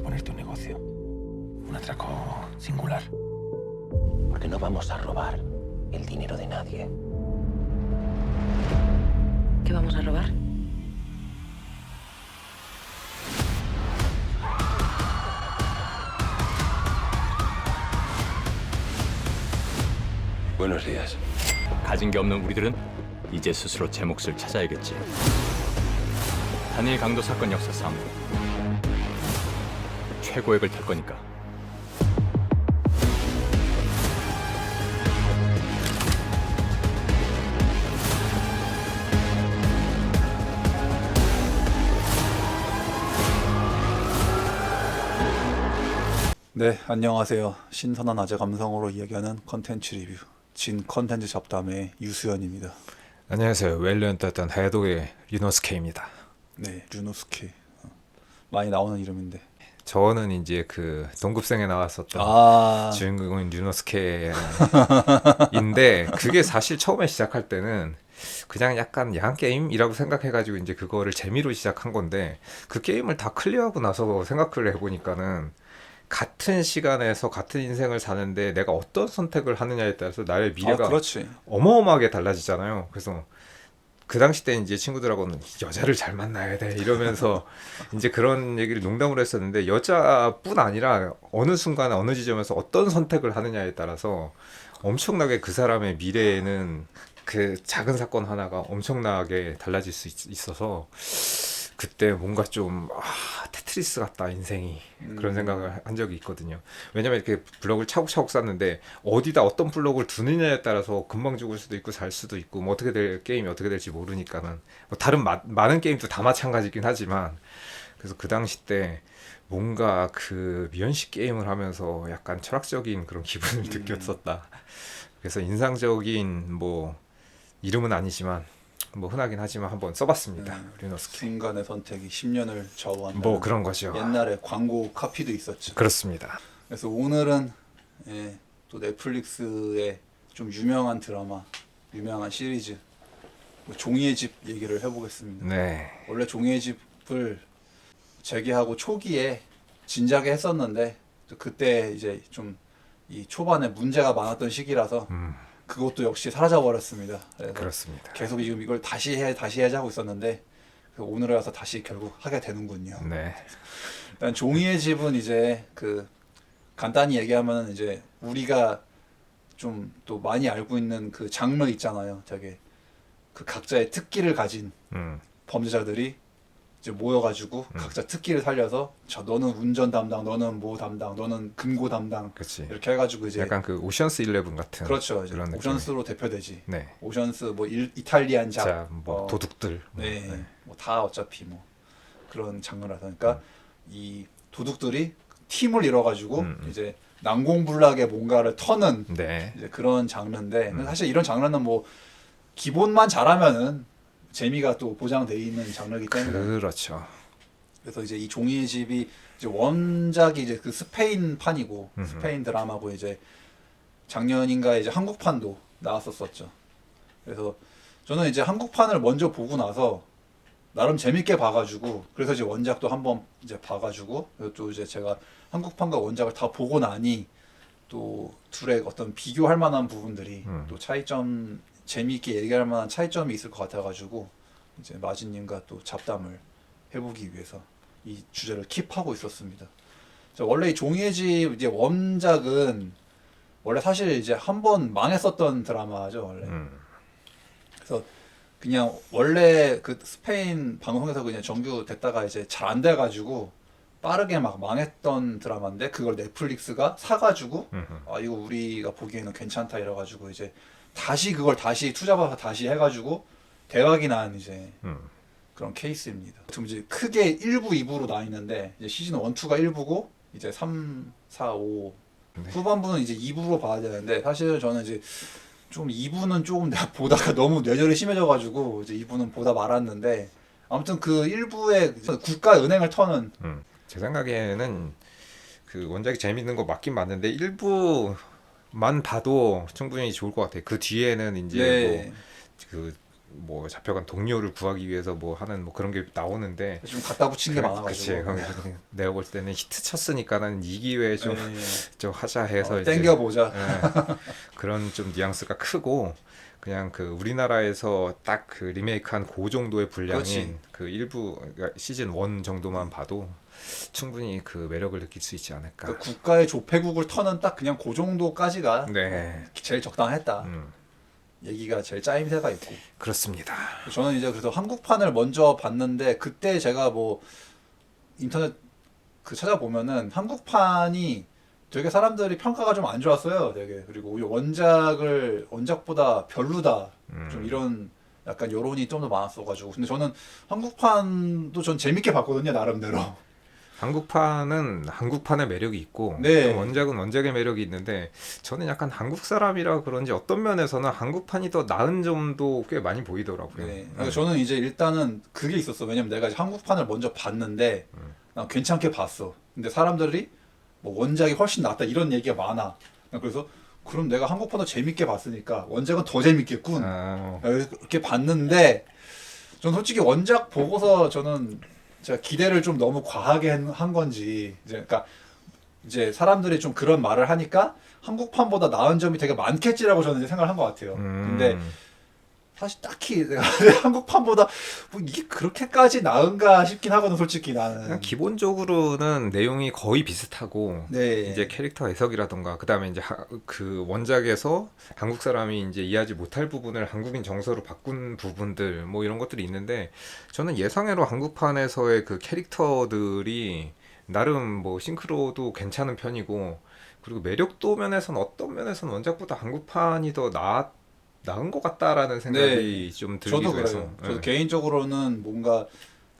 proponer tu negocio. Un atraco singular. Porque no vamos a robar el dinero de nadie. ¿Qué vamos a robar? Buenos días. 가진 게 없는 우리들은 이제 스스로 제 몫을 찾아야겠지. 단일 강도 사건 역사 3. 최고액을 탈 거니까. 네, 안녕하세요. 신선한 아재 감성으로 이야기하는 컨텐츠 리뷰 진 컨텐츠 잡담의 유수연입니다. 안녕하세요. 웰리언 땄던 해독의 리노스케입니다. 네, 류노스케. 많이 나오는 이름인데. 저는 이제 그 동급생에 나왔었던 주인공인 류노스케인데 그게 사실 처음에 시작할 때는 그냥 약간 야한 게임이라고 생각해가지고 이제 그거를 재미로 시작한 건데 그 게임을 다 클리어하고 나서 생각을 해보니까는 같은 시간에서 같은 인생을 사는데 내가 어떤 선택을 하느냐에 따라서 나의 미래가 그렇지. 어마어마하게 달라지잖아요. 그래서 그 당시 때 이제 친구들하고는 여자를 잘 만나야 돼 이러면서 이제 그런 얘기를 농담으로 했었는데 여자뿐 아니라 어느 순간에 어느 지점에서 어떤 선택을 하느냐에 따라서 엄청나게 그 사람의 미래에는 그 작은 사건 하나가 엄청나게 달라질 수 있어서 그때 뭔가 좀 테트리스 같다 인생이 그런 생각을 한 적이 있거든요. 왜냐면 이렇게 블럭을 차곡차곡 쌓는데 어디다 어떤 블럭을 두느냐에 따라서 금방 죽을 수도 있고 살 수도 있고 뭐 어떻게 될 게임이 어떻게 될지 모르니까는 뭐 다른 많은 게임도 다 마찬가지긴 하지만 그래서 그 당시 때 뭔가 그 미연식 게임을 하면서 약간 철학적인 그런 기분을 느꼈었다. 그래서 인상적인 뭐 이름은 아니지만 뭐 흔하긴 하지만 한번 써봤습니다. 류노스케. 순간의 선택이 10년을 좌우한다. 뭐 그런 거죠. 옛날에 광고 카피도 있었죠. 그렇습니다. 그래서 오늘은 또 넷플릭스의 좀 유명한 드라마, 유명한 시리즈 뭐 종이의 집 얘기를 해보겠습니다. 네. 원래 종이의 집을 재개하고 초기에 진작에 했었는데 또 그때 이제 좀 이 초반에 문제가 많았던 시기라서 그것도 역시 사라져 버렸습니다. 그렇습니다. 계속 지금 이걸 다시 해야지 하고 있었는데 오늘에 와서 다시 결국 하게 되는군요. 네. 일단 종이의 집은 이제 그 간단히 얘기하면 이제 우리가 좀 또 많이 알고 있는 그 장르 있잖아요. 되게 그 각자의 특기를 가진 범죄자들이 이제 모여가지고 각자 특기를 살려서 너는 운전 담당, 너는 뭐 담당, 너는 금고 담당, 그치. 이렇게 해가지고 이제 약간 그 오션스 11 같은 그렇죠. 이제 그런 오션스로 대표되지. 네. 오션스 뭐 이탈리안 자, 뭐 도둑들. 네, 뭐 다 어차피 뭐 그런 장르라서 그러니까 이 도둑들이 팀을 이뤄가지고 이제 난공불락의 뭔가를 터는 네. 이제 그런 장르인데 근데 사실 이런 장르는 뭐 기본만 잘하면은 재미가 또 보장돼 있는 장르이기 때문에 그렇죠. 그래서 이제 이 종이의 집이 이제 원작이 이제 그 스페인판이고 스페인 드라마고 이제 작년인가 이제 한국판도 나왔었죠. 그래서 저는 이제 한국판을 먼저 보고 나서 나름 재밌게 봐가지고 그래서 이제 원작도 한번 이제 봐가지고 또 이제 제가 한국판과 원작을 다 보고 나니 또 둘의 어떤 비교할 만한 부분들이 또 차이점 재미있게 얘기할 만한 차이점이 있을 것 같아가지고 이제 마진님과 또 잡담을 해보기 위해서 이 주제를 킵하고 있었습니다. 원래 이 종이의 집 이제 원작은 원래 사실 이제 한 번 망했었던 드라마죠 원래. 그래서 그냥 원래 그 스페인 방송에서 그냥 정규 됐다가 이제 잘 안 돼가지고 빠르게 막 망했던 드라마인데 그걸 넷플릭스가 사가지고 이거 우리가 보기에는 괜찮다 이래가지고 이제 그걸 다시 투자받아서 다시 해가지고 대박이 난 이제 그런 케이스입니다. 좀 이제 크게 1부, 2부로 나 있는데 이제 시즌 1, 2가 1부고 이제 3, 4, 5 후반부는 이제 2부로 봐야 되는데 사실 저는 이제 좀 2부는 조금 내가 보다가 너무 뇌절이 심해져가지고 이제 2부는 보다 말았는데 아무튼 그 1부에 국가은행을 터는 제 생각에는 그 원작이 재밌는 거 맞긴 맞는데 일부만 봐도 충분히 좋을 것 같아요. 그 뒤에는 이제 뭐 그 뭐 잡혀간 동료를 구하기 위해서 뭐 하는 뭐 그런 게 나오는데 좀 갖다 붙인 게 그치. 많아가지고. 내가 볼 때는 히트 쳤으니까는 이 기회에 좀 하자 해서 이제 땡겨보자. 그런 좀 뉘앙스가 크고 그냥 그 우리나라에서 딱 그 리메이크한 그 정도의 분량인 그렇지. 그 일부 그러니까 시즌 1 정도만 봐도 충분히 그 매력을 느낄 수 있지 않을까. 그 국가의 조폐국을 터는 딱 그냥 그 정도까지가 네. 제일 적당했다. 얘기가 제일 짜임새가 있고. 그렇습니다. 저는 이제 그래서 한국판을 먼저 봤는데 그때 제가 뭐 인터넷 그 찾아보면은 한국판이 되게 사람들이 평가가 좀 안 좋았어요. 되게. 그리고 오히려 원작보다 별로다. 좀 이런 약간 여론이 좀 더 많았어가지고. 근데 저는 한국판도 전 재밌게 봤거든요. 나름대로. 한국판은 한국판의 매력이 있고 네. 또 원작은 원작의 매력이 있는데 저는 약간 한국 사람이라 그런지 어떤 면에서는 한국판이 더 나은 점도 꽤 많이 보이더라고요. 네. 저는 이제 일단은 그게 있었어. 왜냐면 내가 이제 한국판을 먼저 봤는데 난 괜찮게 봤어. 근데 사람들이 뭐 원작이 훨씬 낫다 이런 얘기가 많아. 그래서 그럼 내가 한국판도 재밌게 봤으니까 원작은 더 재밌겠군. 이렇게 봤는데 전 솔직히 원작 보고서 저는 제가 기대를 좀 너무 과하게 한 건지 그러니까 이제 사람들이 좀 그런 말을 하니까 한국판보다 나은 점이 되게 많겠지라고 저는 이제 생각을 한 것 같아요. 근데 사실 딱히 내가 한국판보다 뭐 이게 그렇게까지 나은가 싶긴 하거든 솔직히 나는. 그냥 기본적으로는 내용이 거의 비슷하고 네. 이제 캐릭터 해석이라던가 그다음에 이제 그 원작에서 한국 사람이 이제 이해하지 못할 부분을 한국인 정서로 바꾼 부분들 뭐 이런 것들이 있는데 저는 예상외로 한국판에서의 그 캐릭터들이 나름 뭐 싱크로도 괜찮은 편이고 그리고 매력도 면에서는 어떤 면에서는 원작보다 한국판이 더 나은 것 같다라는 생각이 좀 들기도 저도 해서. 그래요. 저도 개인적으로는 뭔가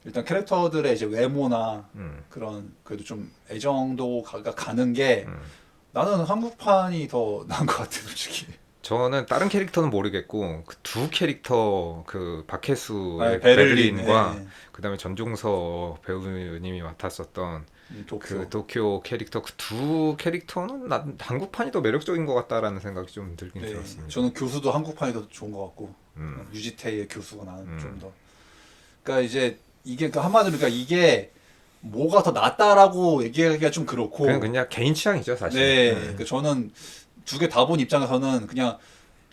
일단 캐릭터들의 이제 외모나 그런 그래도 좀 애정도가 가는 게 나는 한국판이 더 나은 것 같아 솔직히. 저는 다른 캐릭터는 모르겠고 그 두 캐릭터 그 박혜수의 베를린, 베를린과 네. 그다음에 전종서 배우님이 맡았었던 도쿄. 그 도쿄 캐릭터 그 두 캐릭터는 난 한국판이 더 매력적인 것 같다라는 생각이 좀 들긴 네. 들었습니다. 저는 교수도 한국판이 더 좋은 것 같고 유지태의 교수가 나는 좀 더. 그러니까 이제 이게 그 한마디로 그러니까 이게 뭐가 더 낫다라고 얘기하기가 좀 그렇고. 그냥 개인 취향이죠 사실. 네. 그러니까 저는 두 개 다 본 입장에서는 그냥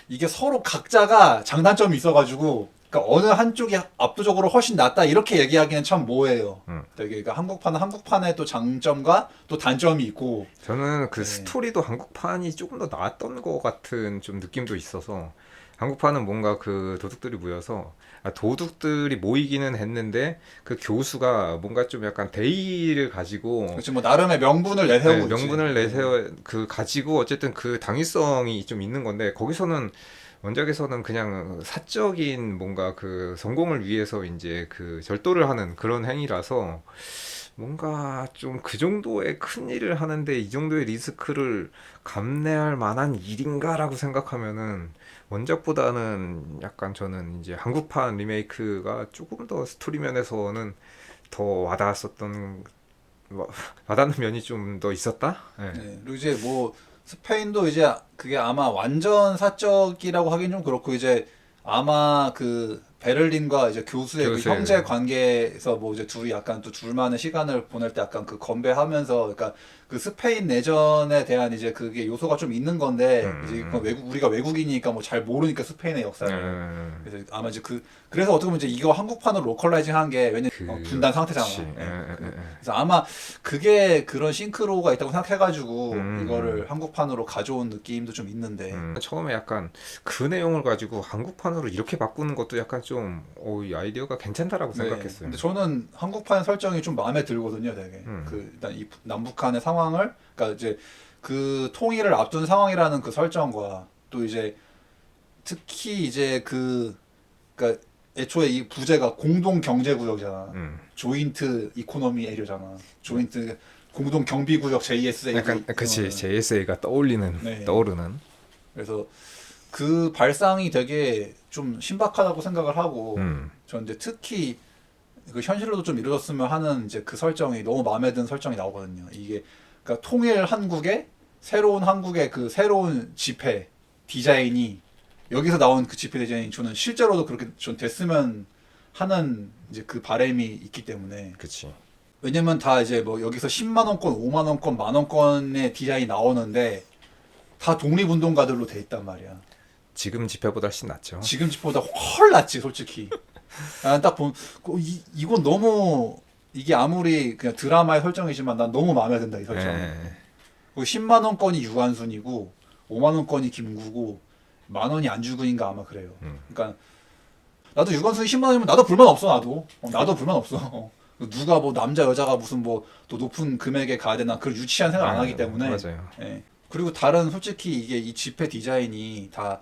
이게 서로 각자가 장단점이 있어가지고 그러니까 어느 한쪽이 압도적으로 훨씬 낫다 이렇게 얘기하기는 참 뭐해요. 되게 그러니까 한국판은 한국판의 또 장점과 또 단점이 있고. 저는 그 네. 스토리도 한국판이 조금 더 나았던 것 같은 좀 느낌도 있어서 한국판은 뭔가 그 도둑들이 모여서 도둑들이 모이기는 했는데 그 교수가 뭔가 좀 약간 대의를 가지고 그렇지 뭐 나름의 명분을 내세우고 있지. 명분을 내세워 그 가지고 어쨌든 그 당위성이 좀 있는 건데 거기서는 원작에서는 그냥 사적인 뭔가 그 성공을 위해서 이제 그 절도를 하는 그런 행위라서 뭔가 좀 그 정도의 큰 일을 하는데 이 정도의 리스크를 감내할 만한 일인가라고 생각하면은 원작보다는 약간 저는 이제 한국판 리메이크가 조금 더 스토리 면에서는 더 와닿는 면이 좀 더 있었다. 네. 네. 그리고 이제 뭐 스페인도 이제 그게 아마 완전 사적이라고 하긴 좀 그렇고 이제 아마 그 베를린과 이제 교수의 그 형제 관계에서 뭐 이제 둘이 약간 또 둘만의 시간을 보낼 때 약간 그 건배하면서 그러니까 그 스페인 내전에 대한 이제 그게 요소가 좀 있는 건데 이제 우리가 외국인이니까 뭐 잘 모르니까 스페인의 역사를 그래서 아마 이제 그래서 어떻게 보면 이제 이거 한국판으로 로컬라이징 한 게 왜냐면 분단 상태잖아. 그래서 아마 그게 그런 싱크로가 있다고 생각해가지고 이거를 한국판으로 가져온 느낌도 좀 있는데 처음에 약간 그 내용을 가지고 한국판으로 이렇게 바꾸는 것도 약간 좀 이 아이디어가 괜찮다라고 생각했어요. 근데 저는 한국판 설정이 좀 마음에 들거든요, 되게. 그 일단 이 남북한의 상황을, 그러니까 이제 그 통일을 앞둔 상황이라는 그 설정과 또 이제 특히 이제 그러니까 애초에 이 부제가 공동 경제 구역이잖아. 조인트 이코노미 에리어잖아. 조인트 공동 경비 구역 JSA. 약간 그치 JSA가 떠오르는. 그래서 그 발상이 되게 좀 신박하다고 생각을 하고 전 이제 특히 그 현실로도 좀 이루어졌으면 하는 이제 그 설정이 너무 마음에 드는 설정이 나오거든요. 이게 그러니까 통일 한국의 새로운 한국의 그 새로운 지폐 디자인이 여기서 나온 그 집회 디자인이 저는 실제로도 그렇게 좀 됐으면 하는 이제 그 바람이 있기 때문에. 그치. 왜냐면 다 이제 뭐 여기서 10만 원권, 5만 원권, 만 원권의 디자인이 나오는데 다 독립운동가들로 돼 있단 말이야. 지금 집회보다 훨씬 낫죠. 지금 집보다 훨 낫지 솔직히. 딱 보면 이건 너무 이게 아무리 그냥 드라마의 설정이지만 난 너무 마음에 든다 이 설정. 네. 10만 원권이 유한순이고 5만 원권이 김구고 만 원이 안주근인가 아마 그래요. 그러니까 나도 유한순이 10만 원이면 나도 불만 없어 나도. 나도 불만 없어. 누가 뭐 남자 여자가 무슨 뭐 또 높은 금액에 가야 되나 그런 유치한 생각 안 하기 때문에. 맞아요. 예. 그리고 다른 솔직히 이게 이 집회 디자인이 다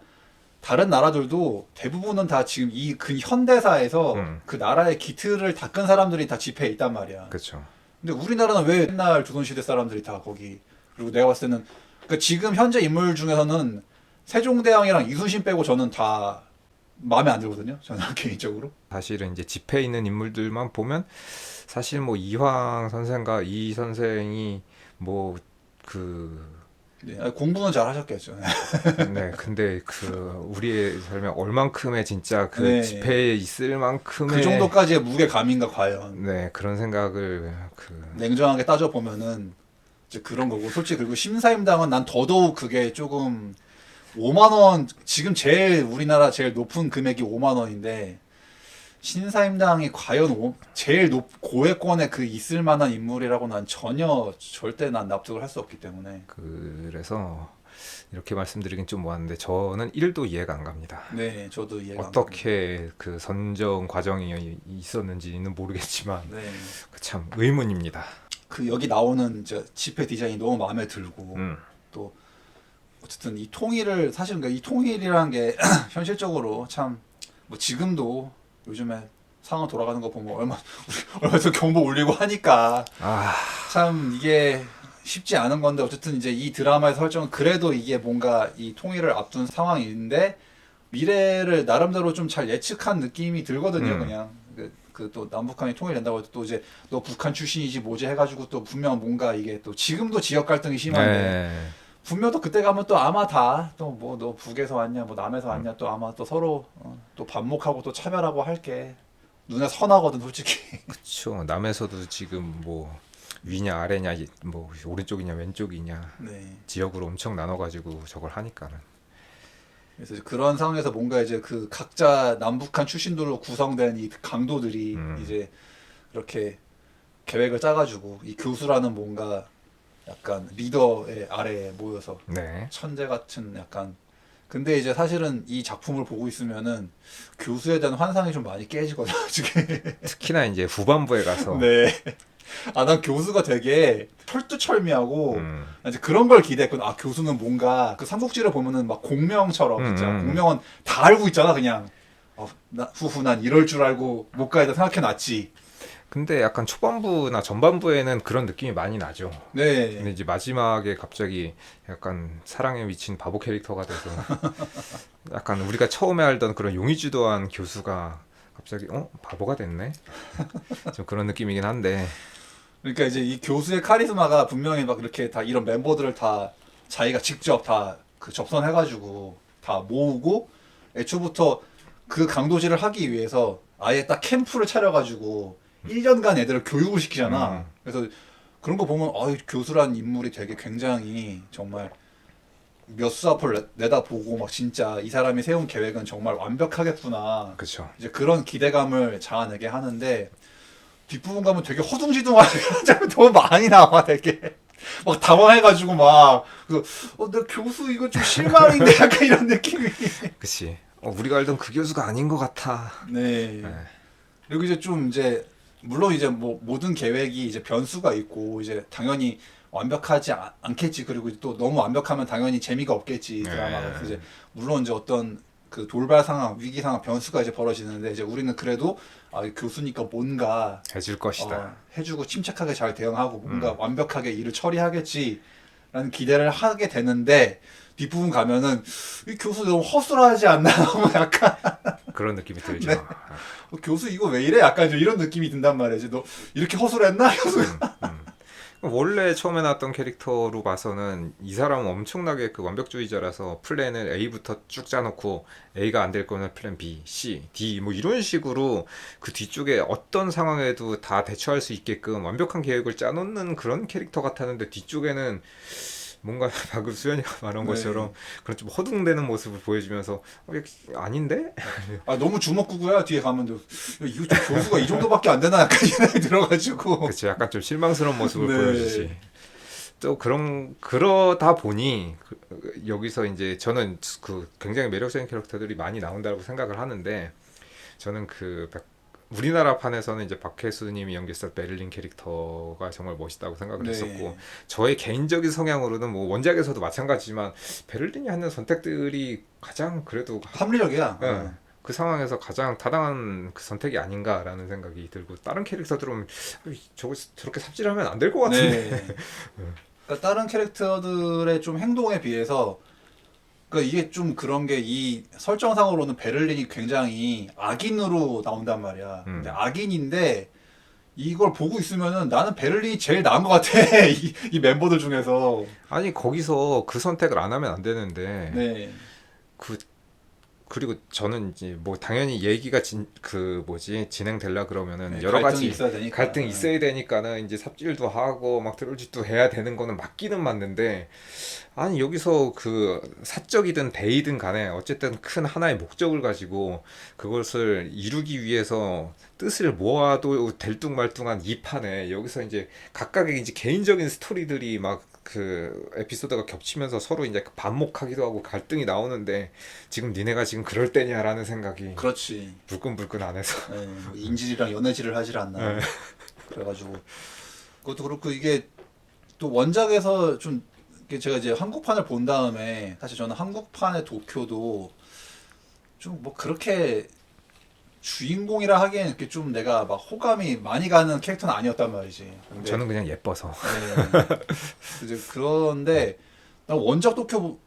다른 나라들도 대부분은 다 지금 이 근현대사에서 그 나라의 기틀을 닦은 사람들이 다 집회에 있단 말이야. 그렇죠. 근데 우리나라는 왜 옛날 조선시대 사람들이 다 거기. 그리고 내가 봤을 때는 그러니까 지금 현재 인물 중에서는 세종대왕이랑 이순신 빼고 저는 다 마음에 안 들거든요. 저는 개인적으로. 사실은 이제 집회에 있는 인물들만 보면 사실 뭐 이황 선생과 이 선생이 뭐 네, 공부는 잘 하셨겠죠. 네, 근데 그 우리의 삶에 얼만큼의 진짜 그 네. 집회에 있을 만큼의 그 정도까지의 무게감인가 과연. 네, 그런 생각을 냉정하게 따져 보면은 이제 그런 거고 솔직히 그리고 심사임당은 난 더더욱 그게 조금 5만 원 지금 제일 우리나라 제일 높은 금액이 5만 원인데 신사임당이 과연 제일 고액권에 그 있을 만한 인물이라고 난 전혀 절대 난 납득을 할 수 없기 때문에. 그래서 이렇게 말씀드리긴 좀 뭐한데 저는 1도 이해가 안 갑니다. 네, 저도 이해가 안 어떻게 그 선정 과정이 있었는지는 모르겠지만 네. 참 의문입니다. 그 여기 나오는 이제 집회 디자인이 너무 마음에 들고 음. 또 어쨌든 이 통일을 사실 그러니까 이 통일이라는 게 현실적으로 참 뭐 지금도 요즘에 상황 돌아가는 거 보면 얼마나 경보 울리고 하니까 참 이게 쉽지 않은 건데 어쨌든 이제 이 드라마의 설정은 그래도 이게 뭔가 이 통일을 앞둔 상황인데 미래를 나름대로 좀 잘 예측한 느낌이 들거든요. 그냥 그 또 남북한이 통일된다고 해도 또 이제 너 북한 출신이지 뭐지 해가지고 또 분명 뭔가 이게 또 지금도 지역 갈등이 심한데 네. 분명 또 그때 가면 또 아마 다 또 뭐 너 북에서 왔냐 뭐 남에서 왔냐 또 아마 또 서로 또 반목하고 또 차별하고 할게 눈에 선하거든 솔직히. 그렇죠. 남에서도 지금 뭐 위냐 아래냐 뭐 오른쪽이냐 왼쪽이냐 네. 지역으로 엄청 나눠가지고 저걸 하니까는. 그래서 이제 그런 상황에서 뭔가 이제 그 각자 남북한 출신들로 구성된 이 강도들이 이제 이렇게 계획을 짜가지고 이 교수라는 뭔가 약간 리더의 아래에 모여서 네. 천재 같은 약간 근데 이제 사실은 이 작품을 보고 있으면은 교수에 대한 환상이 좀 많이 깨지거든요. 지금. 특히나 이제 후반부에 가서 네. 난 교수가 되게 철두철미하고 이제 그런 걸 기대했거든. 교수는 뭔가 그 삼국지를 보면은 막 공명처럼 진짜 공명은 다 알고 있잖아. 그냥 난 이럴 줄 알고 못 가야다 생각해놨지. 근데 약간 초반부나 전반부에는 그런 느낌이 많이 나죠. 네. 근데 이제 마지막에 갑자기 약간 사랑에 미친 바보 캐릭터가 돼서 약간 우리가 처음에 알던 그런 용의주도한 교수가 갑자기 바보가 됐네. 좀 그런 느낌이긴 한데. 그러니까 이제 이 교수의 카리스마가 분명히 막 이렇게 다 이런 멤버들을 다 자기가 직접 다 그 접선해가지고 다 모으고 애초부터 그 강도질을 하기 위해서 아예 딱 캠프를 차려가지고 1년간 애들을 교육을 시키잖아. 그래서 그런 거 보면 교수란 인물이 되게 굉장히 정말 몇 수 앞을 내다보고 막 진짜 이 사람이 세운 계획은 정말 완벽하겠구나. 그렇죠. 이제 그런 기대감을 자아내게 하는데 뒷부분 가면 되게 허둥지둥하게 장면 너무 많이 나와. 되게 막 당황해가지고 막 내 교수 이거 좀 실망인데 약간 이런 느낌이. 그치. 우리가 알던 그 교수가 아닌 것 같아. 네. 그리고 이제 좀 이제 물론 이제 뭐 모든 계획이 이제 변수가 있고 이제 당연히 완벽하지 않겠지. 그리고 또 너무 완벽하면 당연히 재미가 없겠지 드라마가. 그래서 이제 물론 이제 어떤 그 돌발 상황, 위기 상황, 변수가 이제 벌어지는데 이제 우리는 그래도 교수니까 뭔가 해줄 것이다. 해주고 침착하게 잘 대응하고 뭔가 완벽하게 일을 처리하겠지라는 기대를 하게 되는데 뒷부분 가면은 이 교수 너무 허술하지 않나 너무 약간 그런 느낌이 들죠. 네. 교수 이거 왜 이래? 약간 좀 이런 느낌이 든단 말이지. 너 이렇게 허술했나? 교수. 원래 처음에 나왔던 캐릭터로 봐서는 이 사람은 엄청나게 그 완벽주의자라서 플랜을 A부터 쭉 짜놓고 A가 안 될 거면 플랜 B, C, D 뭐 이런 식으로 그 뒤쪽에 어떤 상황에도 다 대처할 수 있게끔 완벽한 계획을 짜놓는 그런 캐릭터 같았는데 뒤쪽에는 뭔가 방금 수현이가 말한 네. 것처럼 그런 좀 허둥대는 모습을 보여주면서 아닌데? 아 너무 주먹구구야 뒤에 가면 이거 좀 교수가 이 정도밖에 안 되나 약간 이 생각이 들어가지고. 그치 약간 좀 실망스러운 모습을 네. 보여주지. 또 그러다 보니 여기서 이제 저는 그 굉장히 매력적인 캐릭터들이 많이 나온다고 생각을 하는데 저는 우리나라 판에서는 이제 박혜수님이 연기했던 베를린 캐릭터가 정말 멋있다고 생각을 네. 했었고 저의 개인적인 성향으로는 뭐 원작에서도 마찬가지지만 베를린이 하는 선택들이 가장 그래도 합리적이야. 네. 그 상황에서 가장 타당한 그 선택이 아닌가라는 생각이 들고 다른 캐릭터들은 저렇게 삽질하면 안 될 것 같은데. 네. 그러니까 다른 캐릭터들의 좀 행동에 비해서 그러니까 이게 좀 그런 게 이 설정상으로는 베를린이 굉장히 악인으로 나온단 말이야. 근데 악인인데 이걸 보고 있으면은 나는 베를린이 제일 나은 것 같아. 이 멤버들 중에서. 아니 거기서 그 선택을 안 하면 안 되는데 네. 그리고 저는 이제 뭐 당연히 얘기가 진행되려 그러면은 네, 여러 갈등이 가지 있어야 되니까. 갈등이 있어야 되니까는 이제 삽질도 하고 막 트롤짓도 해야 되는 거는 맞기는 맞는데 아니 여기서 그 사적이든 대의든 간에 어쨌든 큰 하나의 목적을 가지고 그것을 이루기 위해서 뜻을 모아도 될뚱말뚱한 이 판에 여기서 이제 각각의 이제 개인적인 스토리들이 막 그 에피소드가 겹치면서 서로 이제 반목하기도 하고 갈등이 나오는데 지금 니네가 지금 그럴 때냐라는 생각이 그렇지. 불끈불끈 안에서 네, 뭐 인질이랑 연애질을 하질 않나. 네. 그래가지고 그것도 그렇고 이게 또 원작에서 좀 이게 제가 이제 한국판을 본 다음에 사실 저는 한국판의 도쿄도 좀 뭐 그렇게 주인공이라 하기엔 이렇게 좀 내가 막 호감이 많이 가는 캐릭터는 아니었단 말이지. 근데 저는 그냥 예뻐서 네. 이제 그런데 나 원작 도쿄는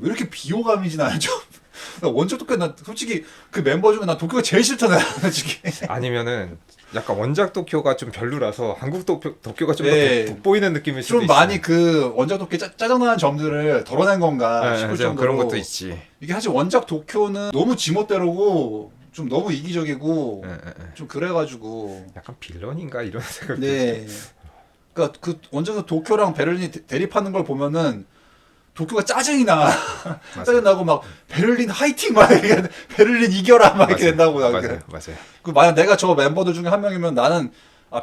왜 이렇게 비호감이지 나는 좀. 나 원작 도쿄 난 솔직히 그 멤버 중에 난 도쿄가 제일 싫더라 솔직히. 아니면은 약간 원작 도쿄가 좀 별로라서 한국 도쿄가 좀 더 네. 돋보이는 느낌일 수도 좀 있어요. 많이 그 원작 도쿄 짜증나는 점들을 덜어낸 건가 네, 싶을 좀 정도로 그런 것도 있지. 이게 사실 원작 도쿄는 너무 지멋대로고 좀 너무 이기적이고 네, 네, 네. 좀 그래가지고 약간 빌런인가 이런 생각이 네. 그러니까 그 원작에서 도쿄랑 베를린이 대립하는 걸 보면은 도쿄가 짜증이 나. 짜증 나고 막 베를린 화이팅 막 이렇게 베를린 이겨라 막 이렇게 된다고. 맞아요. 그 만약 내가 저 멤버들 중에 한 명이면 나는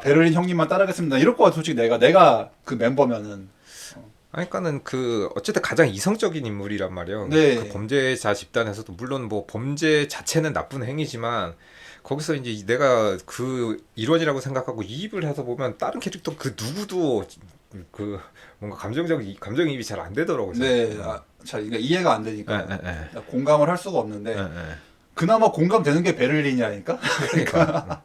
베를린 형님만 따라가겠습니다. 이럴 것 같아 솔직히 내가 그 멤버면은. 그러니까는 그 어쨌든 가장 이성적인 인물이란 말이에요. 네. 그 범죄자 집단에서도 물론 뭐 범죄 자체는 나쁜 행위지만 거기서 이제 내가 그 일원이라고 생각하고 이입을 해서 보면 다른 캐릭터 그 누구도 그 뭔가 감정이입이 잘 안 되더라고요. 네. 잘 그러니까 이해가 안 되니까 공감을 할 수가 없는데 그나마 공감되는 게 베를린이라니까. 그러니까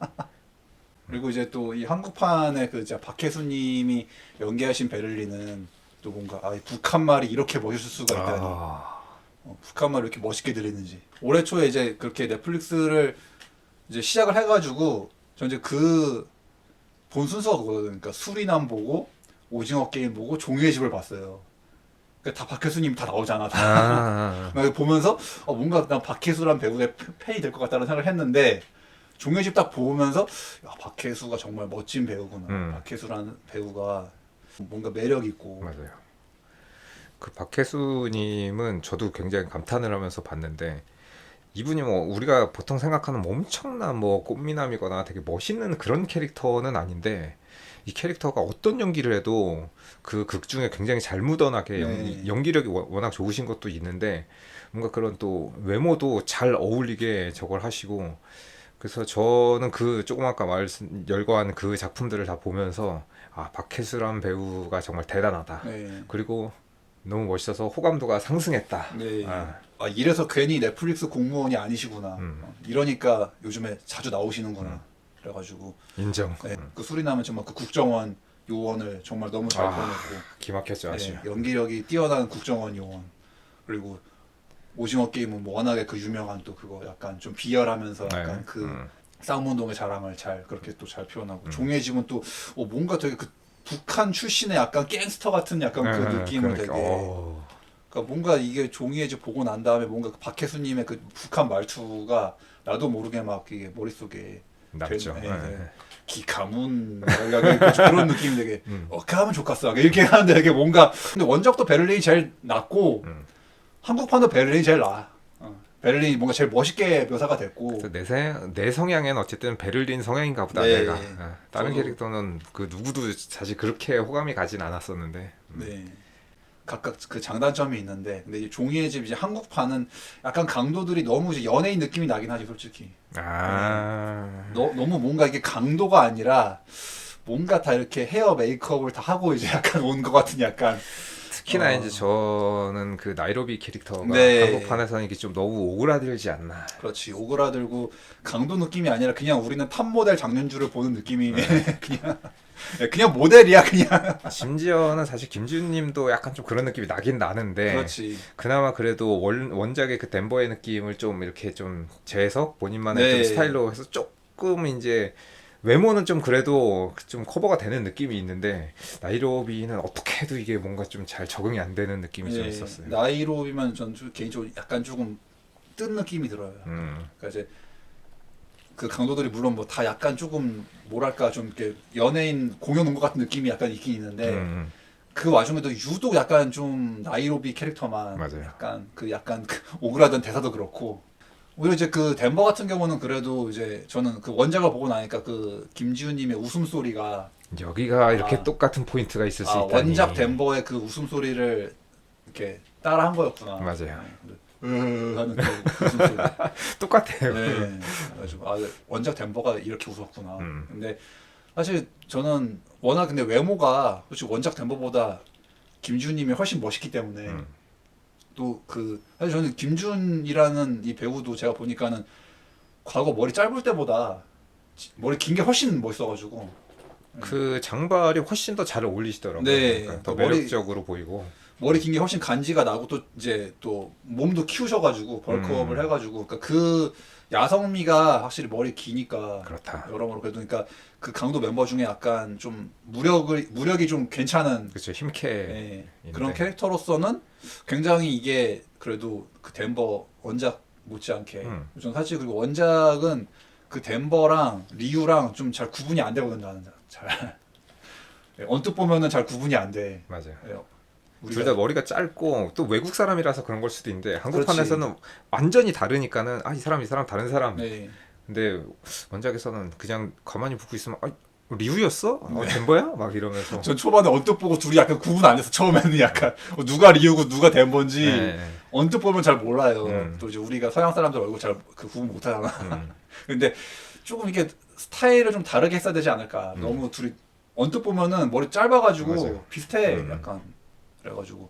그리고 이제 또 이 한국판의 그 박혜수님이 연기하신 베를린은 또 뭔가 북한 말이 이렇게 멋있을 수가 있다니. 북한 말이 이렇게 멋있게 들리는지. 올해 초에 이제 그렇게 넷플릭스를 이제 시작을 해가지고 저 이제 그 본 순서가 그거거든요. 그러니까 수리남 보고 오징어 게임 보고 종이의 집을 봤어요. 그러니까 다 박혜수님 다 나오잖아. 다. 보면서 뭔가 난 박혜수란 배우의 팬이 될 것 같다는 생각을 했는데 종이의 집 딱 보면서 야, 박혜수가 정말 멋진 배우구나. 박혜수라는 배우가 뭔가 매력 있고. 맞아요. 그 박혜수님은 저도 굉장히 감탄을 하면서 봤는데 이분이 뭐 우리가 보통 생각하는 뭐 엄청난 뭐 꽃미남이거나 되게 멋있는 그런 캐릭터는 아닌데 이 캐릭터가 어떤 연기를 해도 그 극 중에 굉장히 잘 묻어나게 연기력이 워낙 좋으신 것도 있는데 뭔가 그런 또 외모도 잘 어울리게 저걸 하시고 그래서 저는 그 조금 아까 열거한 그 작품들을 다 보면서 박혜수란 배우가 정말 대단하다. 그리고 너무 멋있어서 호감도가 상승했다. 네. 이래서 괜히 넷플릭스 공무원이 아니시구나. 이러니까 요즘에 자주 나오시는구나. 그래가지고 인정. 네. 그 수리남은 정말 그 국정원 요원을 정말 너무 잘 보냈고 기막혔죠 아주. 네. 연기력이 뛰어난 국정원 요원. 그리고 오징어 게임은 뭐 워낙에 그 유명한 또 그거 약간 좀 비열하면서 약간 그 쌍문동의 자랑을 잘 그렇게 또 잘 표현하고 종의 집은 또 뭔가 되게 그 북한 출신의 약간 갱스터 같은 약간 그 느낌을 그러니까, 되게 그러니까 뭔가 이게 종이의 집 보고 난 다음에 뭔가 그 박혜수님의 그 북한 말투가 나도 모르게 막 이게 머릿속에 남죠. 예, 예. 기가문 그런 느낌이 되게 가면 좋겠어 이렇게 하는데 되게 뭔가 근데 원작도 베를린이 제일 낫고 한국판도 베를린이 제일 나아. 베를린이 뭔가 제일 멋있게 묘사가 됐고 내 성향엔 어쨌든 베를린 성향인가 보다. 네. 내가 다른 저도- 캐릭터는 그 누구도 사실 그렇게 호감이 가진 않았었는데 네. 각각 그 장단점이 있는데 근데 이제 종이의 집 이제 한국판은 약간 강도들이 너무 이제 연예인 느낌이 나긴 하지 솔직히. 너무 뭔가 이게 강도가 아니라 뭔가 다 이렇게 헤어 메이크업을 다 하고 이제 약간 온 것 같은 약간 특히나 이제 저는 그 나이로비 캐릭터가 네. 한국판에서는 이게 좀 너무 오그라들지 않나. 그렇지 오그라들고 강도 느낌이 아니라 그냥 우리는 탑 모델 장윤주를 보는 느낌이 그냥 모델이야 그냥. 심지어는 사실 김지훈님도 약간 좀 그런 느낌이 나긴 나는데 그렇지. 그나마 그래도 원작의 그 덴버의 느낌을 좀 이렇게 좀 재해석 본인만의 네. 좀 스타일로 해서 조금 이제 외모는 좀 그래도 좀 커버가 되는 느낌이 있는데 나이로비는 어떻게 해도 이게 뭔가 좀 잘 적응이 안 되는 느낌이 좀 있었어요. 나이로비만 전 개인적으로 약간 조금 뜬 느낌이 들어요. 그러니까 이제 그 강도들이 물론 뭐 다 약간 조금 뭐랄까 좀 이렇게 연예인 공연 온 것 같은 느낌이 약간 있긴 있는데 그 와중에도 유독 약간 좀 나이로비 캐릭터만 맞아요. 약간 그 오그라든 대사도 그렇고 오히려 이제 그 덴버 같은 경우는 그래도 이제 저는 그 원작을 보고 나니까 그 김지훈님의 웃음소리가 여기가 이렇게 똑같은 포인트가 있을 수 있다니. 원작 덴버의 그 웃음소리를 이렇게 따라한 거였구나. 맞아요. 하는 그 웃음소리. 똑같아요. 네. 그래가지고 원작 덴버가 이렇게 웃었구나. 근데 사실 저는 워낙 근데 외모가 솔직히 원작 덴버보다 김준님이 훨씬 멋있기 때문에 또 그 사실 저는 김준이라는 이 배우도 제가 보니까는 과거 머리 짧을 때보다 머리 긴 게 훨씬 멋있어가지고 그 장발이 훨씬 더 잘 어울리시더라고요. 네. 그러니까 더 머리- 매력적으로 보이고. 머리 긴 게 훨씬 간지가 나고 또 이제 또 몸도 키우셔가지고 벌크업을 해가지고 그러니까 그 야성미가 확실히 머리 기니까 그렇다. 여러모로 그래도 그러니까 그 강도 멤버 중에 약간 좀 무력이 좀 괜찮은 그렇죠. 힘캐. 예, 있는데. 그런 캐릭터로서는 굉장히 이게 그래도 그 덴버 원작 못지않게 저는 사실 그리고 원작은 그 덴버랑 리우랑 좀 잘 구분이 안 되거든 나는 잘 예, 언뜻 보면은 잘 구분이 안 돼. 맞아요. 예, 둘 다 머리가 짧고 또 외국 사람이라서 그런 걸 수도 있는데 한국판에서는 완전히 다르니까는 이 사람 다른 사람. 네. 근데 원작에서는 그냥 가만히 보고 있으면 리우였어? 덴버야? 막 이러면서. 전 초반에 언뜻 보고 둘이 약간 구분 안 돼서 처음에는 약간 누가 리우고 누가 덴버인지 네. 언뜻 보면 잘 몰라요. 또 이제 우리가 서양 사람들 얼굴 잘 그 구분 못 하잖아. 근데 조금 이게 스타일을 좀 다르게 했어야 되지 않을까. 너무 둘이 언뜻 보면은 머리 짧아가지고 맞아요. 비슷해. 약간 그래가지고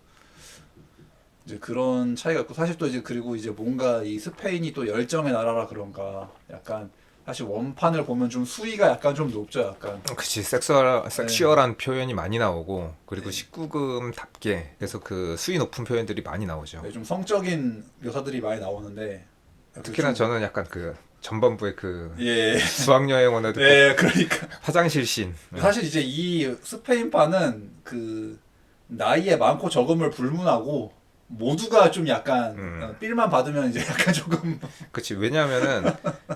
이제 그런 차이가 있고 사실 또 이제 그리고 이제 뭔가 이 스페인이 또 열정의 나라라 그런가 약간 사실 원판을 보면 좀 수위가 약간 좀 높죠. 약간 그치 섹슈얼한 표현이 많이 나오고 그리고 19금답게 그래서 그 수위 높은 표현들이 많이 나오죠. 네, 좀 성적인 묘사들이 많이 나오는데 특히나 저는 약간 그 전반부의 그 예. 수학여행원에도 네, 그러니까 화장실 신. 사실 이제 이 스페인판은 그 나이에 많고 적음을 불문하고 모두가 좀 약간 삘만 받으면 이제 약간 조금 그치 왜냐하면은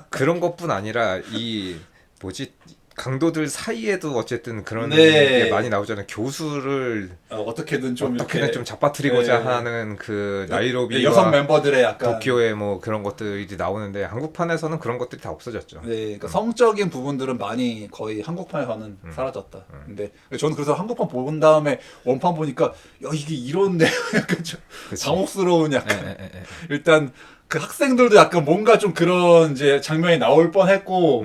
그런 것뿐 아니라 이 뭐지 강도들 사이에도 어쨌든 그런 네. 게 많이 나오잖아요. 교수를 어떻게든 좀 어떻게든 이렇게 좀 잡아뜨리고자 네. 하는 그 나이로비와 여성 멤버들의 약간 도쿄의 뭐 그런 것들이 나오는데 한국판에서는 그런 것들이 다 없어졌죠. 네, 그러니까 성적인 부분들은 많이 거의 한국판에서는 사라졌다. 근데 저는 그래서 한국판 본 다음에 원판 보니까 야 이게 이런 내용 약간 좀 그치. 당혹스러운 약간 에. 일단 그 학생들도 약간 뭔가 좀 그런 이제 장면이 나올 뻔했고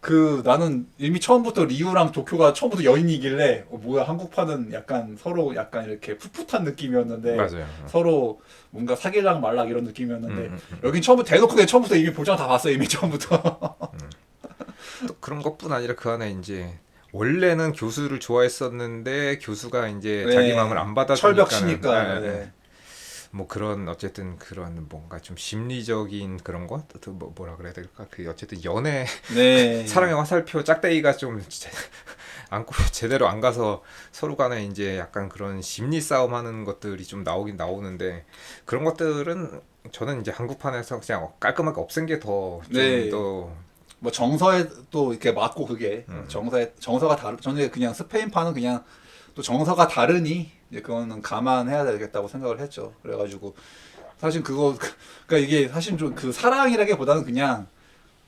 그 나는 이미 처음부터 리우랑 도쿄가 처음부터 여인이길래 뭐야 한국판은 약간 서로 약간 이렇게 풋풋한 느낌이었는데 맞아요. 서로 뭔가 사귈랑 말락 이런 느낌이었는데 여긴 처음부터 대놓고 그냥 처음부터 이미 볼장 다 봤어요 이미 처음부터. 또 그런 것뿐 아니라 그 안에 이제 원래는 교수를 좋아했었는데 교수가 이제 네. 자기 마음을 안 받아주니까 철벽치니까. 네. 뭐 그런 어쨌든 그런 뭔가 좀 심리적인 그런 거 또 뭐라 그래야 될까 그 어쨌든 연애 네. 사랑의 화살표 짝대기가 좀 진짜 안고 제대로 안 가서 서로 간에 이제 약간 그런 심리 싸움하는 것들이 좀 나오긴 나오는데 그런 것들은 저는 이제 한국판에서 그냥 깔끔하게 없앤 게 더 네. 좀 더 뭐 정서에 또 이렇게 맞고 그게 정서가 저는 그냥 스페인판은 그냥 또 정서가 다르니 이제 그거는 감안해야 되겠다고 생각을 했죠. 그래가지고 사실 그러니까 이게 사실 좀 그 사랑이라기보다는 그냥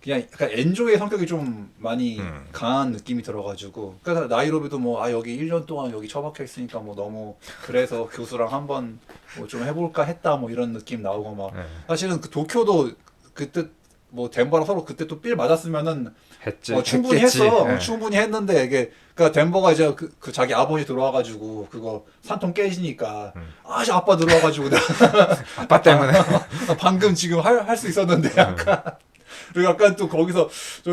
약간 엔조의 성격이 좀 많이 강한 느낌이 들어가지고 그러니까 나이로비도 뭐 여기 1년 동안 여기 처박혀 있으니까 뭐 너무 그래서 교수랑 한번 뭐 좀 해볼까 했다 뭐 이런 느낌 나오고 막 사실은 그 도쿄도 그때 뭐 덴버랑 서로 그때 또 삘 맞았으면은 충분히 했겠지. 했어. 예. 충분히 했는데 이게 그러니까 덴버가 이제 그 자기 아버지 들어와가지고 그거 산통 깨지니까 이제 아빠 들어와가지고 아빠 때문에 방금 지금 할 수 있었는데 약간 그리고 약간 또 거기서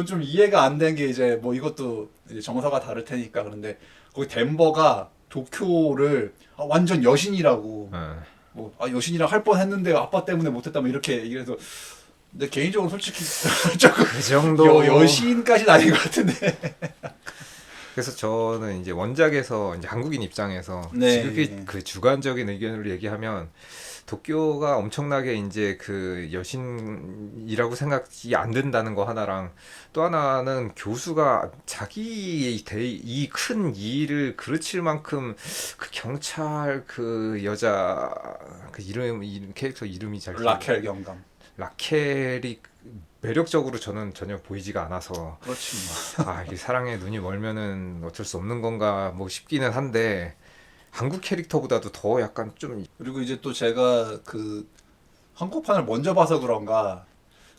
좀 이해가 안 된 게 이제 뭐 이것도 이제 정서가 다를 테니까 그런데 거기 덴버가 도쿄를 완전 여신이라고 뭐 여신이랑 할 뻔했는데 아빠 때문에 못했다 뭐 이렇게 얘기해서 근데 개인적으로 솔직히 조금 그 정도 여신까지는 아닌 것 같은데 그래서 저는 이제 원작에서 이제 한국인 입장에서 네. 지극히 그 주관적인 의견으로 얘기하면 도쿄가 엄청나게 이제 그 여신이라고 생각이 안 된다는 거 하나랑 또 하나는 교수가 자기 이 큰 일을 그르칠 만큼 그 경찰 그 여자 그 캐릭터 이름이 잘 라켈 경감 라켈이 매력적으로 저는 전혀 보이지가 않아서 그렇지 뭐. 이게 사랑에 눈이 멀면은 어쩔 수 없는 건가 뭐 싶기는 한데 한국 캐릭터보다도 더 약간 좀 그리고 이제 또 제가 그 한국판을 먼저 봐서 그런가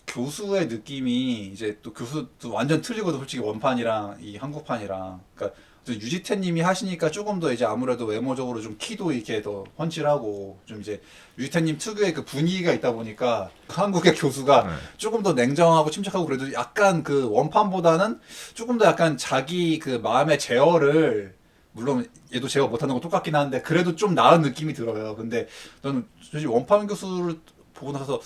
교수의 느낌이 이제 또 교수도 완전 틀리거든 솔직히 원판이랑 이 한국판이랑 그러니까 유지태님이 하시니까 조금 더 이제 아무래도 외모적으로 좀 키도 이렇게 더 훤칠하고 좀 이제 유지태님 특유의 그 분위기가 있다 보니까 한국의 교수가 조금 더 냉정하고 침착하고 그래도 약간 그 원판보다는 조금 더 약간 자기 그 마음의 제어를 물론 얘도 제어 못하는 거 똑같긴 한데 그래도 좀 나은 느낌이 들어요. 근데 저는 솔직히 원판 교수를 보고 나서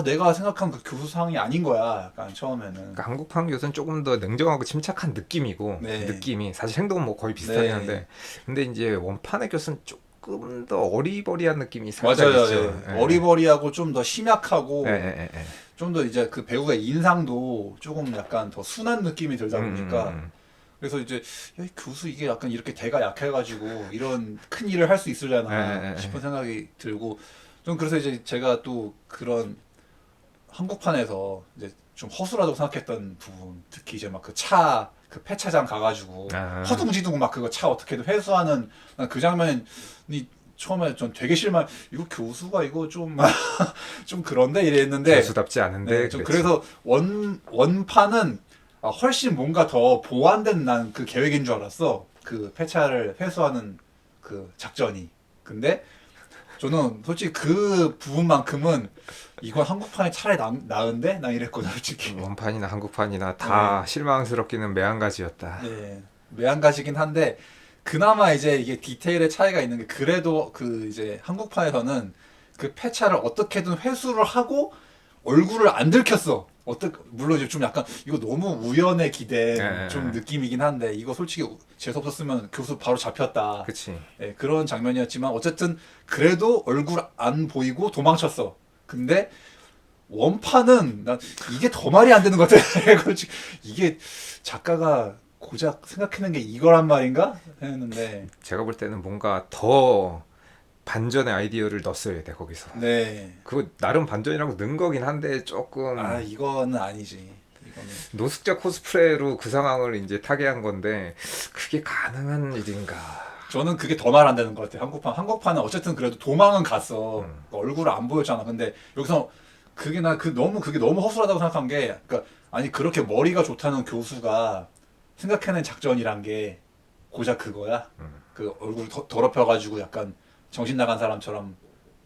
내가 생각한 그 교수상이 아닌 거야. 약간 처음에는. 그러니까 한국판 교수는 조금 더 냉정하고 침착한 느낌이고 네. 느낌이 사실 행동은 뭐 거의 비슷하긴 네. 한데 근데 이제 원판의 교수는 조금 더 어리버리한 느낌이 살짝 맞아요. 있죠. 예. 어리버리하고 좀 더 심약하고 예. 좀 더 이제 그 배우의 인상도 조금 약간 더 순한 느낌이 들다 보니까 그래서 이제 야, 이 교수 이게 약간 이렇게 대가 약해가지고 이런 큰 일을 할 수 있으려나 싶은 생각이 들고 좀 그래서 이제 제가 또 그런 한국판에서 이제 좀 허술하다고 생각했던 부분 특히 이제 막 그 폐차장 가가지고 허둥지둥 막 그거 차 어떻게든 회수하는 난 그 장면이 처음에 전 되게 실망 이거 교수가 이거 좀 좀 그런데 이랬는데 교수답지 않은데 네, 좀 그래서 원판은 훨씬 뭔가 더 보완된 난 그 계획인 줄 알았어. 그 폐차를 회수하는 그 작전이. 근데 저는 솔직히 그 부분만큼은 이건 한국판이 차라리 나은데? 난 이랬거든 솔직히. 원판이나 한국판이나 다 실망스럽기는 매한가지였다. 네, 매한가지긴 한데 그나마 이제 이게 디테일의 차이가 있는 게 그래도 그 이제 한국판에서는 그 폐차를 어떻게든 회수를 하고 얼굴을 안 들켰어. 물론 이제 좀 약간 이거 너무 우연에 기댄 좀 느낌이긴 한데 이거 솔직히 재수 없었으면 교수 바로 잡혔다. 그치. 예, 그런 장면이었지만 어쨌든 그래도 얼굴 안 보이고 도망쳤어. 근데 원판은 난 이게 더 말이 안 되는 것 같아. 이게 작가가 고작 생각해낸 게 이거란 말인가 했는데 제가 볼 때는 뭔가 더 반전의 아이디어를 넣었어야 돼 거기서. 네. 그거 나름 반전이라고 넣은 거긴 한데 조금 이거는 아니지. 이거는 노숙자 코스프레로 그 상황을 이제 타개한 건데 그게 가능한 일인가? 저는 그게 더 말 안 되는 것 같아요. 한국판은 어쨌든 그래도 도망은 갔어. 얼굴을 안 보였잖아. 근데 여기서 그게 너무 허술하다고 생각한 게 그러니까 아니 그렇게 머리가 좋다는 교수가 생각해낸 작전이란 게 고작 그거야. 그 얼굴 더럽혀가지고 약간 정신 나간 사람처럼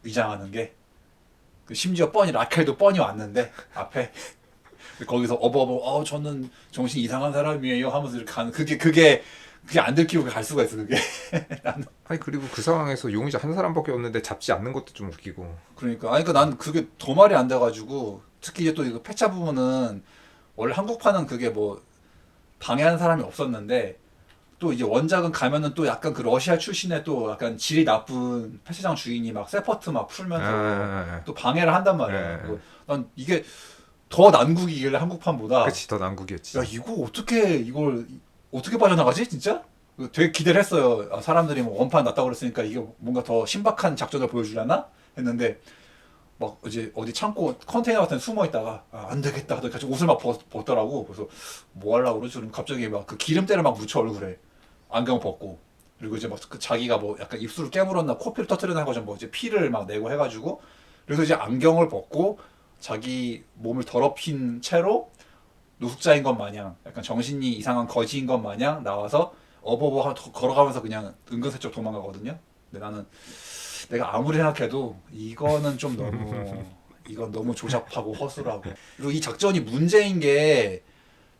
위장하는 게 그 심지어 라켈도 뻔히 왔는데 앞에 거기서 저는 정신 이상한 사람이에요 하면서 이렇게 가는 그게 안 들키고 갈 수가 있어 그게. 아니 그리고 그 상황에서 용의자 한 사람밖에 없는데 잡지 않는 것도 좀 웃기고. 그러니까 난 그게 더 말이 안 돼가지고 특히 이제 또 이거 폐차 부분은 원래 한국판은 그게 뭐 방해하는 사람이 없었는데 또 이제 원작은 가면은 또 약간 그 러시아 출신의 또 약간 질이 나쁜 헬스장 주인이 막 세퍼트 막 풀면서 또 방해를 한단 말이야. 그리고 난 이게 더 난국이길래 한국판보다. 그치, 더 난국이었지. 야 이걸 어떻게 빠져나가지 진짜? 되게 기대를 했어요. 아, 사람들이 뭐 원판 났다고 그랬으니까 이게 뭔가 더 신박한 작전을 보여주려나 했는데 막 이제 어디 창고 컨테이너 같은 데 숨어 있다가 안 되겠다 하더니 갑자기 옷을 막 벗더라고. 그래서 뭐 하려고 그러지? 그럼 갑자기 막 그 기름때를 막 묻혀 얼굴에 안경 벗고 그리고 이제 막 그 자기가 뭐 약간 입술을 깨물었나 코피를 터뜨렸나 하고 뭐 이제 피를 막 내고 해가지고 그래서 이제 안경을 벗고 자기 몸을 더럽힌 채로 노숙자인 것 마냥 약간 정신이 이상한 거지인 것 마냥 나와서 어버버 걸어가면서 그냥 은근슬쩍 도망가거든요. 근데 나는 내가 아무리 생각해도 이거는 좀 너무 이건 너무 조잡하고 허술하고 그리고 이 작전이 문제인 게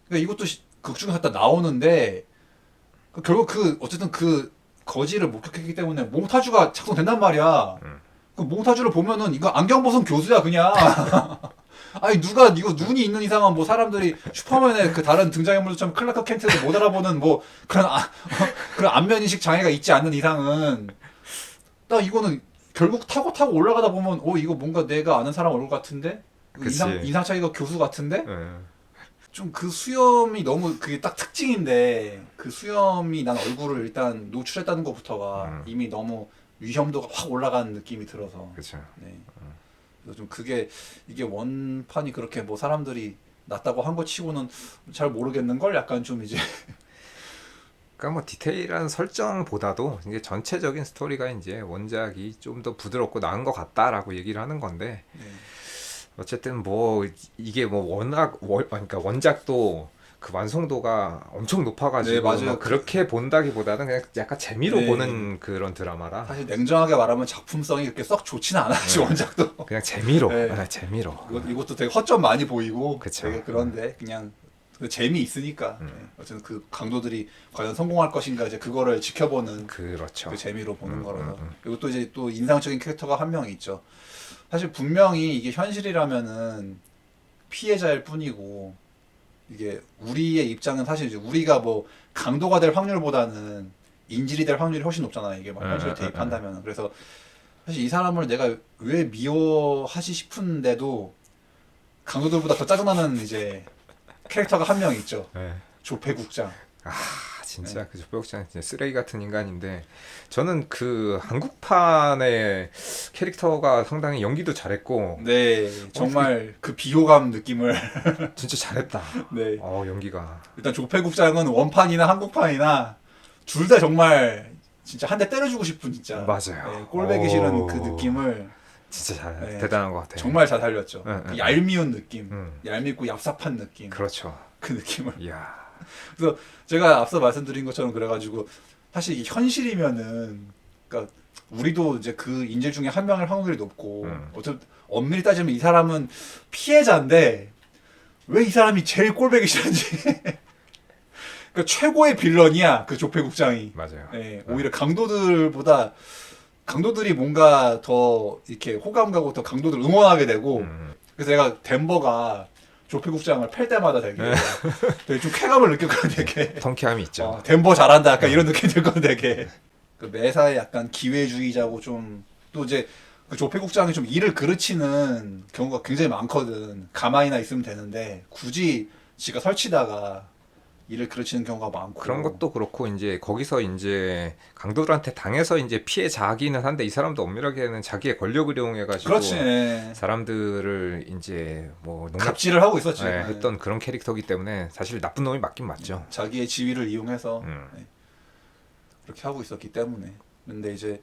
그러니까 이것도 극 중에서 다 나오는데 결국 그 어쨌든 그 거지를 목격했기 때문에 몽타주가 작동된단 말이야. 그 몽타주를 보면은 이거 안경 벗은 교수야 그냥. 아니 누가 이거 눈이 있는 이상은 뭐 사람들이 슈퍼맨의 그 다른 등장인물처럼 클라크 켄트를 못 알아보는 뭐 그런 그런 안면인식 장애가 있지 않는 이상은 나 이거는 결국 타고 올라가다 보면 이거 뭔가 내가 아는 사람 얼굴 같은데 인상 차이가 교수 같은데 좀 그 수염이 너무 그게 딱 특징인데 그 수염이 난 얼굴을 일단 노출했다는 것부터가 이미 너무 위험도가 확 올라가는 느낌이 들어서 그렇죠. 네. 그래서 좀 그게 이게 원판이 그렇게 뭐 사람들이 낫다고 한 거 치고는 잘 모르겠는 걸 약간 좀 이제 그러니까 뭐 디테일한 설정보다도 이제 전체적인 스토리가 이제 원작이 좀 더 부드럽고 나은 것 같다라고 얘기를 하는 건데 네. 어쨌든 뭐 이게 뭐 워낙 그러니까 원작도 그 완성도가 엄청 높아가지고 네, 맞아요. 뭐 그렇게 본다기보다는 그냥 약간 재미로 네. 보는 그런 드라마라 사실 냉정하게 말하면 작품성이 그렇게 썩 좋지는 않았지 원작도. 그냥 재미로 네. 재미로 이것도 되게 허점 많이 보이고 그쵸. 되게 그런데 그냥 그 재미 있으니까 네. 어쨌든 그 강도들이 과연 성공할 것인가 이제 그거를 지켜보는 그렇죠. 그 재미로 보는 거라서 그리고 또 이제 또 인상적인 캐릭터가 한 명 있죠. 사실 분명히 이게 현실이라면은 피해자일 뿐이고 이게 우리의 입장은 사실 이제 우리가 뭐 강도가 될 확률보다는 인질이 될 확률이 훨씬 높잖아요. 이게 막 현실에 대입한다면. 그래서 사실 이 사람을 내가 왜 미워하지 싶은데도 강도들보다 더 짜증나는 이제 캐릭터가 한 명 있죠. 네. 조폐국장. 진짜 그 조배옥장 진짜 쓰레기 같은 인간인데 저는 그 한국판의 캐릭터가 상당히 연기도 잘했고 네, 정말 그 비호감 느낌을 진짜 잘했다. 네. 연기가 일단 조폐국장은 원판이나 한국판이나 둘 다 정말 진짜 한 대 때려주고 싶은 진짜 맞아요. 네, 꼴배기 싫은 그 느낌을 진짜 네, 대단한 것 같아요. 정말 잘 살렸죠. 네, 그 네. 얄미운 느낌, 얄밉고 얍삽한 느낌, 그렇죠. 그 느낌을. 이야. 그래서 제가 앞서 말씀드린 것처럼 그래가지고 사실 이 현실이면은 그러니까 우리도 이제 그 인질 중에 한 명일 확률이 높고 어쨌든 엄밀히 따지면 이 사람은 피해자인데 왜 이 사람이 제일 꼴배기 싫은지 그러니까 최고의 빌런이야 그 조폐국장이. 맞아요. 네, 오히려 강도들보다 강도들이 뭔가 더 이렇게 호감 가고 더 강도들 응원하게 되고 그래서 내가 덴버가 조폐국장을 팰 때마다 되게 좀 쾌감을 느꼈거든 되게. 통쾌함이 있죠. 덴버 잘한다 약간 이런 느낌 들거든 되게. 그 매사에 약간 기회주의자고 좀 또 이제 그 조폐국장이 좀 일을 그르치는 경우가 굉장히 많거든. 가만히나 있으면 되는데 굳이 지가 설치다가 일을 그르치는 경우가 많고 그런 것도 그렇고 이제 거기서 이제 강도들한테 당해서 이제 피해자기는 한데 이 사람도 엄밀하게는 자기의 권력을 이용해가지고 그렇지. 사람들을 이제 뭐 갑질을 하고 있었지. 했던 그런 캐릭터이기 때문에 사실 나쁜 놈이 맞긴 맞죠. 자기의 지위를 이용해서 네. 그렇게 하고 있었기 때문에. 근데 이제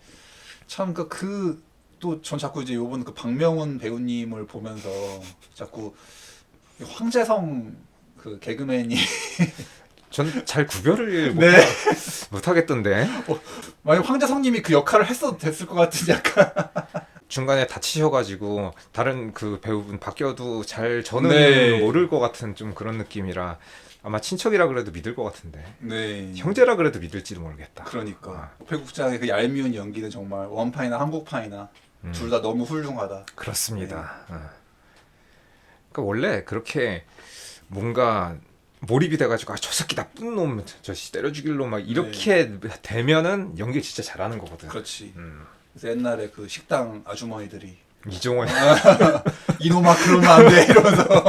참 또 전 자꾸 이제 요번 그 박명훈 배우님을 보면서 자꾸 황재성 그 개그맨이 전 잘 구별을 네. 못하겠던데 만약 황재성님이 그 역할을 했어도 됐을 것 같은 약간 중간에 다치셔가지고 다른 그 배우분 바뀌어도 잘 저는 네. 모를 것 같은 좀 그런 느낌이라 아마 친척이라 그래도 믿을 것 같은데 네. 형제라 그래도 믿을지도 모르겠다. 그러니까 조폐국장의 그 얄미운 연기는 정말 원판이나 한국판이나 둘 다 너무 훌륭하다. 그렇습니다. 그러니까 원래 그렇게 뭔가 몰입이 돼가지고 저 새끼 나쁜 놈, 저씨 때려 죽일 놈 막 이렇게 되면은 연기 진짜 잘하는 거거든. 그렇지. 그래서 옛날에 그 식당 아주머니들이 이종원 이놈아 그러면 안 돼 이러면서.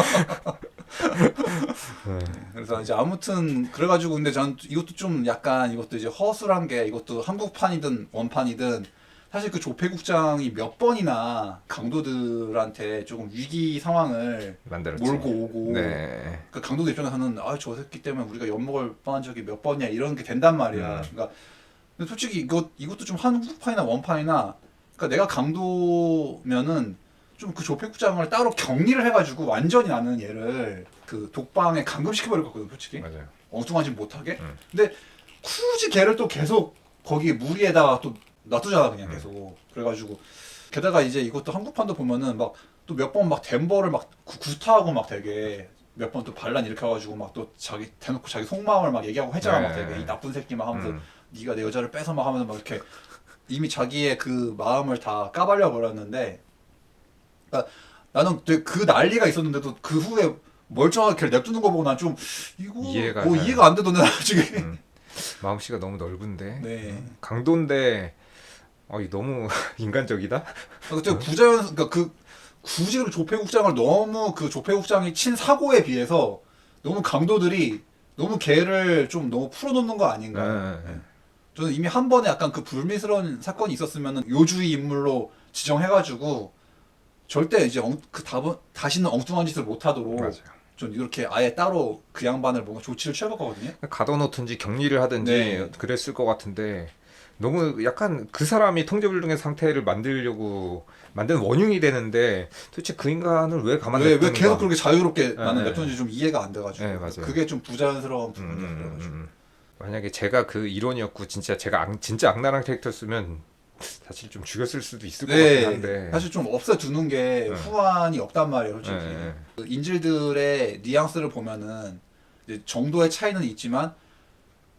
그래서 이제 아무튼 그래가지고 근데 전 이것도 좀 약간 이것도 이제 허술한 게 이것도 한국판이든 원판이든 사실 그 조폐국장이 몇 번이나 강도들한테 조금 위기 상황을 만들었지. 몰고 오고 네. 그 강도들 입장에서는 아 저 새끼 때문에 우리가 엿먹을 뻔한 적이 몇 번이야 이런 게 된단 말이야. 그러니까 근데 솔직히 이것도 좀 한국판이나 원판이나 그러니까 내가 강도면은 좀 그 조폐국장을 따로 격리를 해가지고 완전히 나는 얘를 그 독방에 감금시켜버릴 것 같거든 솔직히. 맞아요. 엉뚱한 짓 못하게. 근데 굳이 걔를 또 계속 거기 무리에다가 또 놔두잖아 그냥 계속. 그래가지고 게다가 이제 이것도 한국판도 보면은 막 또 몇 번 막 덴버를 막 구타하고 막 되게 몇 번 또 반란 일으켜가지고 막 또 자기 대놓고 자기 속마음을 막 얘기하고 했잖아. 막 되게 이 나쁜 새끼 막 하면서 네가 내 여자를 뺏어 막 하면서 막 이렇게 이미 자기의 그 마음을 다 까발려 버렸는데 그러니까 나는 되게 그 난리가 있었는데도 그 후에 멀쩡하게 걔를 냅두는 거 보고 난 좀 이거 이해가 안 되던데 나중에. 마음씨가 너무 넓은데. 네. 강도인데 이 너무 인간적이다. 그때 부자연 그러니까 그 굳이 그 조폐국장을 너무 그 조폐국장이 친 사고에 비해서 너무 강도들이 너무 걔를 좀 너무 풀어놓는 거 아닌가. 네. 저는 이미 한 번에 약간 그 불미스러운 사건이 있었으면은 요주의 인물로 지정해가지고 절대 이제 다시는 엉뚱한 짓을 못하도록 맞아요. 좀 이렇게 아예 따로 그 양반을 뭔가 조치를 취할 거거든요. 가둬놓든지 격리를 하든지 네. 그랬을 것 같은데 너무 약간 그 사람이 통제불능의 상태를 만들려고 만든 원흉이 되는데 도대체 그 인간을 왜 가만 왜 냅두는가? 계속 그렇게 자유롭게 네, 나는 네. 냅뒀는지 좀 이해가 안 돼가지고. 네, 맞아요. 그게 좀 부자연스러운 부분이었어요. 만약에 제가 그 이론이었고 진짜 제가 진짜 악랄한 캐릭터였으면 사실 좀 죽였을 수도 있을 것 같긴 한데 사실 좀 없애두는 게 후환이 없단 말이에요, 솔직히. 그 인질들의 뉘앙스를 보면은 이제 정도의 차이는 있지만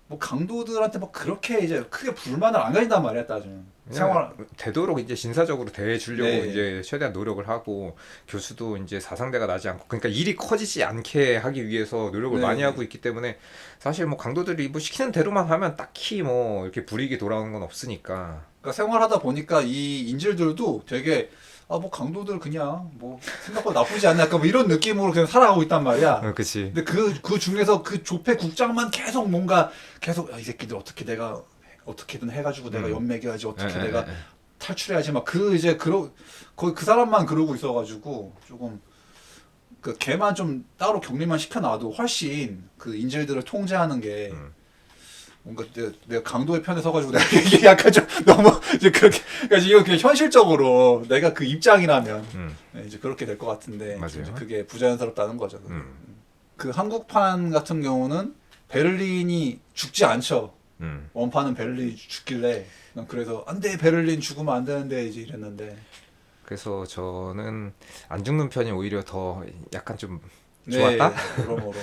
뭐 강도들한테 뭐 그렇게 이제 크게 불만을 안 가진단 말이야, 따지면. 생활 되도록 이제 신사적으로 대해주려고 네. 이제 최대한 노력을 하고 교수도 이제 사상대가 나지 않고 그러니까 일이 커지지 않게 하기 위해서 노력을 네. 많이 하고 있기 때문에 사실 뭐 강도들이 뭐 시키는 대로만 하면 딱히 뭐 이렇게 불이익이 돌아오는 건 없으니까. 그러니까 생활하다 보니까 이 인질들도 되게 뭐 강도들 그냥 뭐 생각보다 나쁘지 않나 약간 뭐 이런 느낌으로 그냥 살아가고 있단 말이야. 그치. 근데 그 중에서 그 조폐 국장만 계속 뭔가 계속 이 새끼들 어떻게 내가 어떻게든 해가지고 내가 연맥여야지 어떻게 내가 탈출해야지 막 그 이제 거의 그 사람만 그러고 있어가지고 조금 그 걔만 좀 따로 격리만 시켜놔도 훨씬 그 인질들을 통제하는 게 뭔가 내가 강도의 편에 서가지고 내가 이게 약간 좀 너무 이제 그렇게 그러니까 이거 그냥 현실적으로 내가 그 입장이라면 네, 이제 그렇게 될 것 같은데 맞아요. 이제 그게 부자연스럽다는 거죠. 그 한국판 같은 경우는 베를린이 죽지 않죠. 원판은 베를린이 죽길래 난 그래서 안돼 베를린 죽으면 안 되는데 이제 이랬는데 그래서 저는 안 죽는 편이 오히려 더 약간 좀 좋았다. 여러모로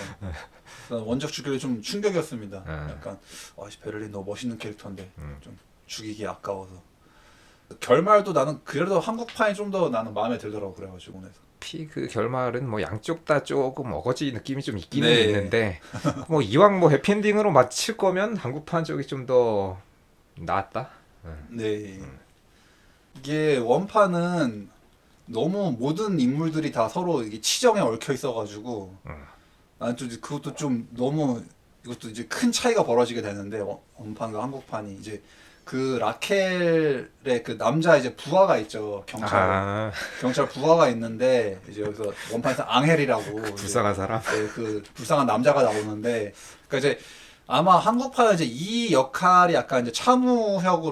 원작 죽길래 좀 충격이었습니다. 약간 베를린 너 멋있는 캐릭터인데 좀 죽이기 아까워서 결말도 나는 그래도 한국판이 좀 더 나는 마음에 들더라고 그래가지고 그래서. 그 결말은 뭐 양쪽 다 조금 어거지 느낌이 좀 있기는 있는데 뭐 이왕 뭐 해피엔딩으로 마칠 거면 한국판 쪽이 좀 더 낫다. 네. 이게 원판은 너무 모든 인물들이 다 서로 이게 치정에 얽혀 있어가지고 나는 좀 그것도 좀 너무 이것도 이제 큰 차이가 벌어지게 되는데 원판과 한국판이 이제 그 라켈의 그 남자 이제 부하가 있죠 경찰 부하가 있는데 이제 여기서 원판에서 앙헬이라고 불쌍한 사람 그 불쌍한 남자가 나오는데 그러니까 이제 아마 한국판은 이제 이 역할이 약간 이제 차무혁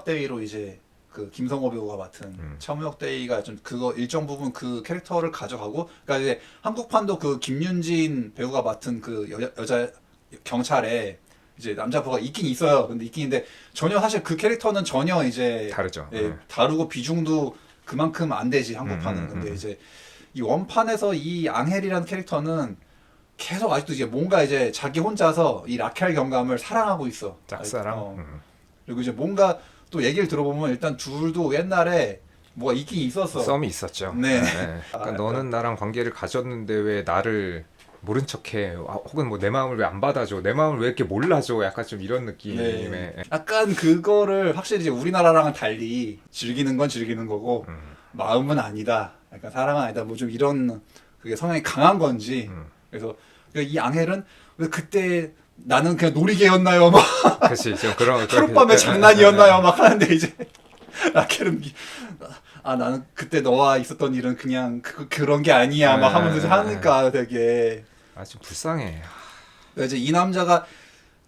대위로 이제 그 김성호 배우가 맡은 차무혁 대위가 좀 그거 일정 부분 그 캐릭터를 가져가고 그러니까 이제 한국판도 그 김윤진 배우가 맡은 그 여자 경찰에 이제 남자 부가 있긴 있어요. 근데 있긴 있는데 전혀 사실 그 캐릭터는 전혀 이제 다르죠. 다르고 비중도 그만큼 안 되지 한국판은. 근데 이제 이 원판에서 이 앙헬이라는 캐릭터는 계속 아직도 이제 뭔가 이제 자기 혼자서 이 라켈 경감을 사랑하고 있어. 짝사랑. 그리고 이제 뭔가 또 얘기를 들어보면 일단 둘도 옛날에 뭐가 있긴 있었어. 썸이 있었죠. 네. 그러니까 너는 나랑 관계를 가졌는데 왜 나를 모른 척해. 혹은 뭐 내 마음을 왜 안 받아줘? 내 마음을 왜 이렇게 몰라줘? 약간 좀 이런 느낌의. 네. 약간 그거를 확실히 이제 우리나라랑은 달리 즐기는 건 즐기는 거고 마음은 아니다. 약간 사랑은 아니다. 뭐 좀 이런 그게 성향이 강한 건지. 그래서 이 앙헬은 왜 그때 나는 그냥 놀이개였나요? 막 그렇지, 좀 그런 하룻밤의 장난이었나요? 막 하는데 이제 라켈은 나는 그때 너와 있었던 일은 그냥 그런 게 아니야. 막 하면서 이제 하니까 되게 좀 불쌍해. 이제 이 남자가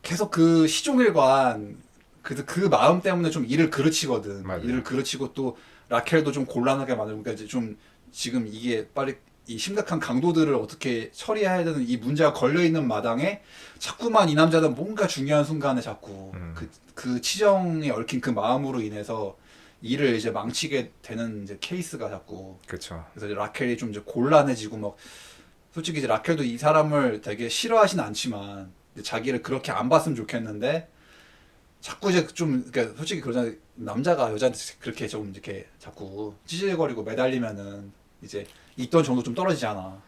계속 그 시종일관 그 마음 때문에 좀 일을 그르치거든. 맞아요. 일을 그르치고 또 라켈도 좀 곤란하게 만들고 그러니까 이제 좀 지금 이게 빨리 이 심각한 강도들을 어떻게 처리해야 되는 이 문제가 걸려 있는 마당에 자꾸만 이 남자는 뭔가 중요한 순간에 자꾸 그 치정에 얽힌 그 마음으로 인해서 일을 이제 망치게 되는 이제 케이스가 자꾸. 그렇죠. 그래서 이제 라켈이 좀 이제 곤란해지고 막 솔직히 이제 라켈도 이 사람을 되게 싫어하진 않지만 자기를 그렇게 안 봤으면 좋겠는데 자꾸 이제 좀 그러니까 솔직히 그러잖아요. 남자가 여자한테 그렇게 좀 이렇게 자꾸 찌질거리고 매달리면은 이제 있던 정도 좀 떨어지잖아.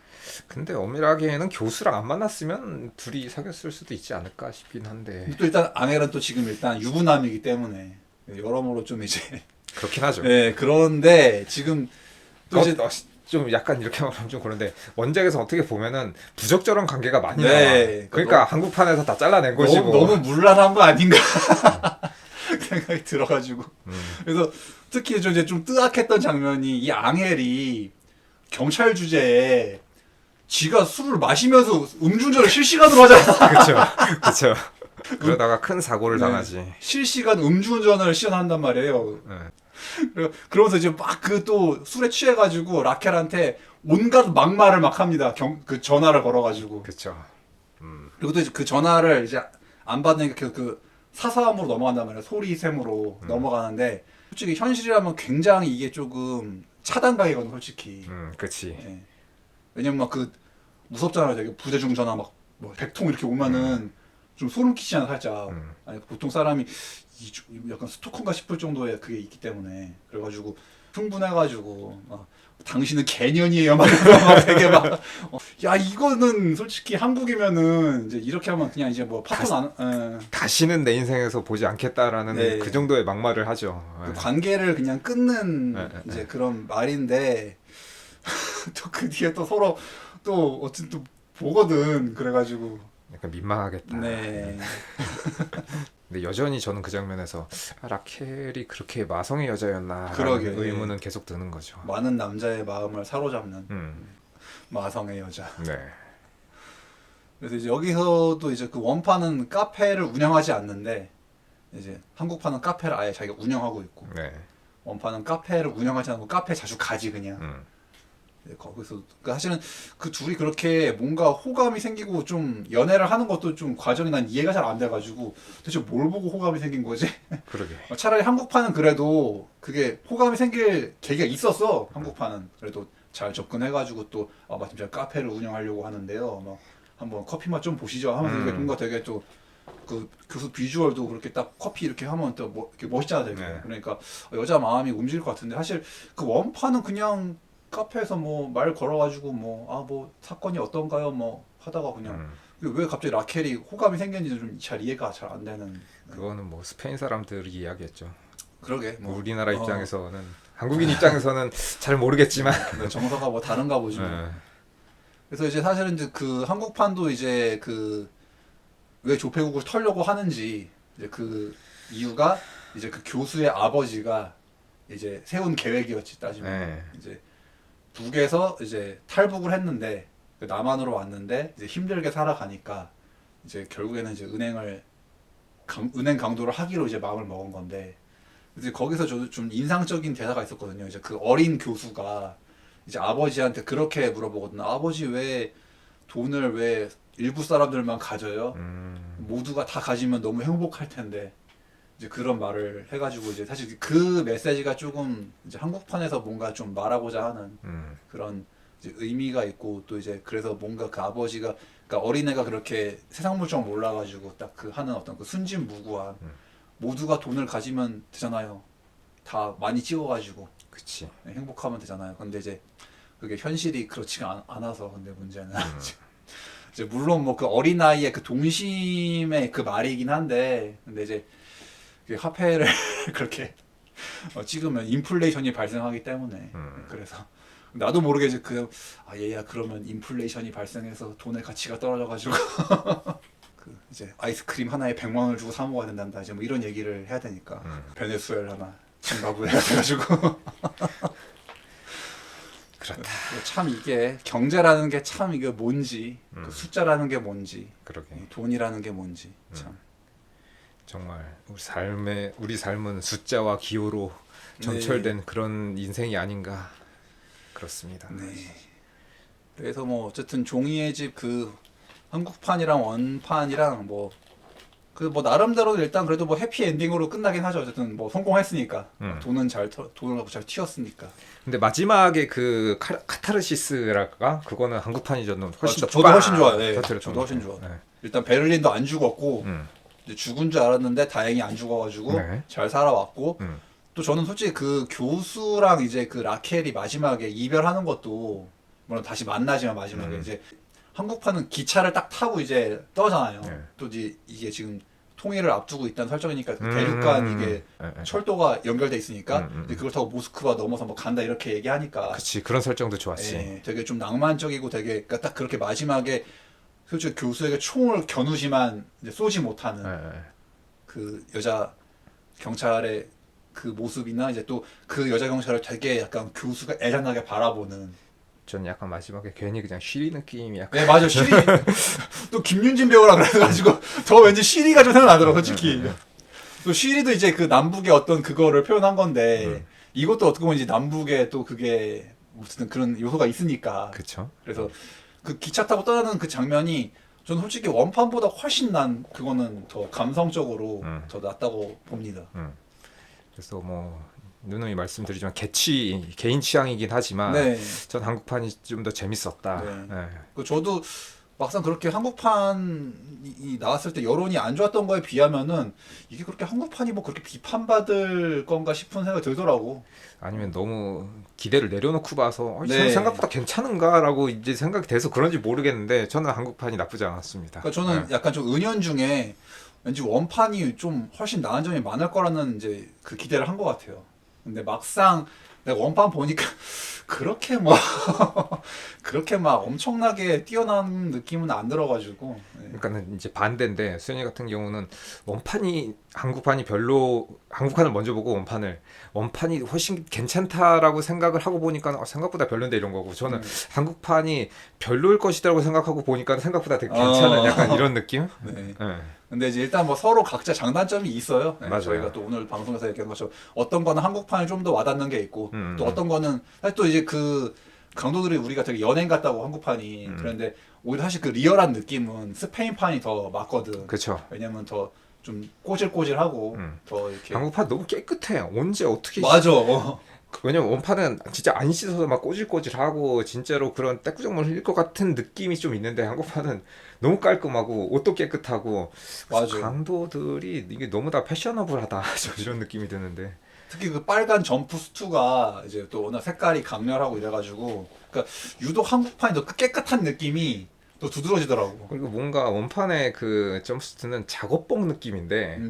근데 엄밀하게는 교수랑 안 만났으면 둘이 사귀었을 수도 있지 않을까 싶긴 한데. 또 일단 앙헬은 또 지금 일단 유부남이기 때문에 여러모로 좀 이제 그렇긴 하죠. 네 그런데 지금 또 이제 좀 약간 이렇게 말하면 좀 그런데 원작에서 어떻게 보면은 부적절한 관계가 많이 네, 나와. 그러니까 한국판에서 다 잘라낸 거지 뭐. 너무 물란한 거 아닌가 생각이 들어가지고 그래서 특히 좀 이제 좀 뜨악했던 장면이 이 앙헬이 경찰 주제에 지가 술을 마시면서 음주운전을 실시간으로 하잖아. 그렇죠. 그러다가 큰 사고를 네. 당하지. 실시간 음주운전을 시연한단 말이에요. 네. 그러면서 이제 막 그 또 술에 취해가지고 라켈한테 온갖 막말을 막 합니다. 그 전화를 걸어가지고. 그렇죠. 그리고 또 이제 그 전화를 이제 안 받으니까 계속 그 사사함으로 넘어간단 말이에요. 소리샘으로 넘어가는데 솔직히 현실이라면 굉장히 이게 조금 차단각이거든 솔직히. 그렇지. 예. 왜냐면 막 그 무섭잖아요. 되게 부재중 전화 막 뭐 100통 이렇게 오면은 좀 소름 끼치잖아 살짝. 아니 보통 사람이 약간 스토커인가 싶을 정도의 그게 있기 때문에 그래가지고 흥분해가지고 막 당신은 개년이에요 막 되게 막 야 이거는 솔직히 한국이면은 이제 이렇게 하면 그냥 이제 뭐 파토 안 다시는 내 인생에서 보지 않겠다라는 네. 그 정도의 막말을 하죠. 그 관계를 그냥 끊는 이제 네. 그런 말인데 또 그 뒤에 또 서로 또 어쨌든 또 보거든 그래가지고 약간 민망하겠다. 네. 근데 여전히 저는 그 장면에서 라켈이 그렇게 마성의 여자였나 그러게. 라는 의문은 계속 드는 거죠. 많은 남자의 마음을 사로잡는 음. 마성의 여자. 네. 그래서 이제 여기서도 이제 그 원판은 카페를 운영하지 않는데 이제 한국판은 카페를 아예 자기가 운영하고 있고 네. 원판은 카페를 운영하지 않고 카페 자주 가지 그냥. 네, 거기서 그러니까 사실은 그 둘이 그렇게 뭔가 호감이 생기고 좀 연애를 하는 것도 좀 과정이 난 이해가 잘 안 돼가지고 대체 뭘 보고 호감이 생긴 거지? 그러게. 차라리 한국판은 그래도 그게 호감이 생길 계기가 있었어. 한국판은 그래도 잘 접근해가지고 또 마침 제가 카페를 운영하려고 하는데요. 막 한번 커피 맛 좀 보시죠 하면서 이게 뭔가 되게 또 그 교수 비주얼도 그렇게 딱 커피 이렇게 하면 또 뭐 이렇게 멋있잖아 되게. 네. 그러니까 여자 마음이 움직일 것 같은데 사실 그 원판은 그냥 카페에서 뭐 말 걸어가지고 뭐 사건이 어떤가요 뭐 하다가 그냥 왜 갑자기 라켈이 호감이 생겼는지 좀 잘 이해가 잘 안 되는. 그거는 뭐 스페인 사람들이 이야기했죠. 그러게 뭐 우리나라 입장에서는 한국인 입장에서는 잘 모르겠지만 정서가 뭐 다른가 보지. 뭐. 네. 그래서 이제 사실은 이제 그 한국판도 이제 그 왜 조폐국을 털려고 하는지 이제 그 이유가 이제 그 교수의 아버지가 이제 세운 계획이었지 따지면 네. 이제 북에서 이제 탈북을 했는데 남한으로 왔는데 이제 힘들게 살아가니까 이제 결국에는 이제 은행 강도를 하기로 이제 마음을 먹은 건데 이제 거기서 저도 좀 인상적인 대사가 있었거든요. 이제 그 어린 교수가 이제 아버지한테 그렇게 물어보거든요. 아버지 왜 돈을 왜 일부 사람들만 가져요? 모두가 다 가지면 너무 행복할 텐데 이제 그런 말을 해가지고 이제 사실 그 메시지가 조금 이제 한국판에서 뭔가 좀 말하고자 하는 그런 이제 의미가 있고 또 이제 그래서 뭔가 그 아버지가 그러니까 어린애가 그렇게 세상 물정 몰라가지고 딱 그 하는 어떤 그 순진무구한 모두가 돈을 가지면 되잖아요. 다 많이 찍어가지고 그치. 행복하면 되잖아요. 근데 이제 그게 현실이 그렇지가 않아서 근데 문제는 이제 물론 뭐 그 어린 나이에 그 동심의 그 말이긴 한데 근데 이제 그 화폐를 그렇게 찍으면 인플레이션이 발생하기 때문에 그래서 나도 모르게 이제 얘야 그러면 인플레이션이 발생해서 돈의 가치가 떨어져가지고 그 이제 아이스크림 하나에 100만 원을 주고 사 먹어야 된단다 이제 뭐 이런 얘기를 해야 되니까 베네수엘라나 짐바브웨가 돼가지고 그렇다. 참 이게 경제라는 게 참 이게 뭔지 그 숫자라는 게 뭔지 그러게. 돈이라는 게 뭔지 참 정말 우리 삶은 숫자와 기호로 점철된 그런 인생이 아닌가 그렇습니다. 네. 그래서 뭐 어쨌든 종이의 집 그 한국판이랑 원판이랑 뭐 나름대로 일단 그래도 뭐 해피 엔딩으로 끝나긴 하죠. 어쨌든 뭐 성공했으니까 돈을 잘 튀었으니까. 근데 마지막에 그 카타르시스랄까 그거는 한국판이 훨씬 더 저도 훨씬 좋아요. 네. 터트렸던 저도 훨씬 좋아. 네. 일단 베를린도 안 죽었고 이제 죽은 줄 알았는데 다행히 안 죽어가지고 네. 잘 살아왔고 또 저는 솔직히 그 교수랑 이제 그 라켈이 마지막에 이별하는 것도 물론 다시 만나지만 마지막에 이제 한국판은 기차를 딱 타고 이제 떠잖아요. 네. 또 이게 지금 통일을 앞두고 있다는 설정이니까 그 대륙간 이게 네. 철도가 연결돼 있으니까 이제 그걸 타고 모스크바 넘어서 뭐 간다 이렇게 얘기하니까 그치 그런 설정도 좋았지. 예, 되게 좀 낭만적이고 되게 그러니까 딱 그렇게 마지막에 솔직히 교수에게 총을 겨누지만 이제 쏘지 못하는 네. 그 여자 경찰의 그 모습이나 이제 또 그 여자 경찰을 되게 약간 교수가 애잔하게 바라보는 전 약간 마지막에 괜히 그냥 쉬리 느낌이 약간 네 맞아 시리 또 김윤진 배우라 그래가지고 더 왠지 시리가 좀 생각나더라고 솔직히 또 시리도 이제 그 남북의 어떤 그거를 표현한 건데 이것도 어떻게 보면 이제 남북의 또 그게 어쨌든 그런 요소가 있으니까 그쵸. 그래서 그 기차 타고 떠나는 그 장면이 저는 솔직히 원판보다 훨씬 그거는 더 감성적으로 더 낫다고 봅니다. 그래서 뭐 누누이 말씀드리지만 개인 취향이긴 하지만 네. 전 한국판이 좀 더 재밌었다. 네. 네. 저도 막상 그렇게 한국판이 나왔을 때 여론이 안 좋았던 거에 비하면은 이게 그렇게 한국판이 뭐 그렇게 비판받을 건가 싶은 생각이 들더라고. 아니면 너무 기대를 내려놓고 봐서 네. 저는 생각보다 괜찮은가라고 이제 생각이 돼서 그런지 모르겠는데 저는 한국판이 나쁘지 않았습니다. 그러니까 저는 네. 약간 좀 은연중에 왠지 원판이 좀 훨씬 나은 점이 많을 거라는 이제 그 기대를 한 것 같아요. 근데 막상 내가 원판 보니까 그렇게 막 엄청나게 뛰어난 느낌은 안 들어가지고. 네. 그러니까는 이제 반대인데 수현이 같은 경우는 한국판을 먼저 보고 원판이 훨씬 괜찮다라고 생각을 하고 보니까 생각보다 별론데 이런 거고 저는 한국판이 별로일 것이라고 생각하고 보니까 생각보다 되게 괜찮은 약간 이런 느낌? 네. 네. 근데 이제 일단 뭐 서로 각자 장단점이 있어요. 네, 맞아요. 저희가 또 오늘 방송에서 얘기한 것처럼 어떤 거는 한국판이 좀 더 와닿는 게 있고 또 어떤 거는 사실 또 이제 그 강도들이 우리가 되게 연예인 같다고 한국판이 그런데 오히려 사실 그 리얼한 느낌은 스페인판이 더 맞거든. 그렇죠. 왜냐면 더 좀 꼬질꼬질하고 더 이렇게 한국판 너무 깨끗해. 언제 어떻게 맞아. 왜냐면 원판은 진짜 안 씻어서 막 꼬질꼬질하고 진짜로 그런 떼꾸정물 흘릴 것 같은 느낌이 좀 있는데 한국판은 너무 깔끔하고 옷도 깨끗하고 맞아. 강도들이 이게 너무 다 패셔너블하다 이런 느낌이 드는데 특히 그 빨간 점프 수트가 이제 또 워낙 색깔이 강렬하고 이래가지고 그러니까 유독 한국판이 더 깨끗한 느낌이 더 두드러지더라고. 그리고 뭔가 원판의 그 점프수트는 작업복 느낌인데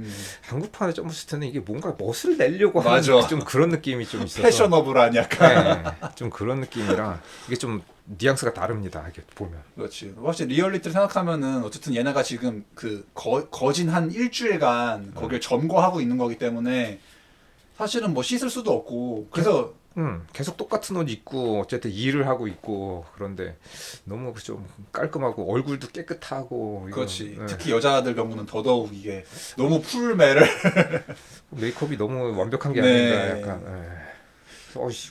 한국판의 점프수트는 이게 뭔가 멋을 내려고 하는 맞아. 좀 그런 느낌이 좀 있어서 패셔너블한 약간. 네, 좀 그런 느낌이라 이게 좀 뉘앙스가 다릅니다. 이게 보면. 그렇지. 확실히 리얼리티를 생각하면은 어쨌든 얘네가 지금 그 거진 한 일주일간 거기를 점거하고 있는 거기 때문에 사실은 뭐 씻을 수도 없고 그래서 계속 똑같은 옷 입고 어쨌든 일을 하고 있고 그런데 너무 좀 깔끔하고 얼굴도 깨끗하고 그렇지. 이거, 네. 특히 여자들 경우는 더더욱 이게 너무 풀매를 메이크업이 너무 완벽한 게 네. 아닌가 약간.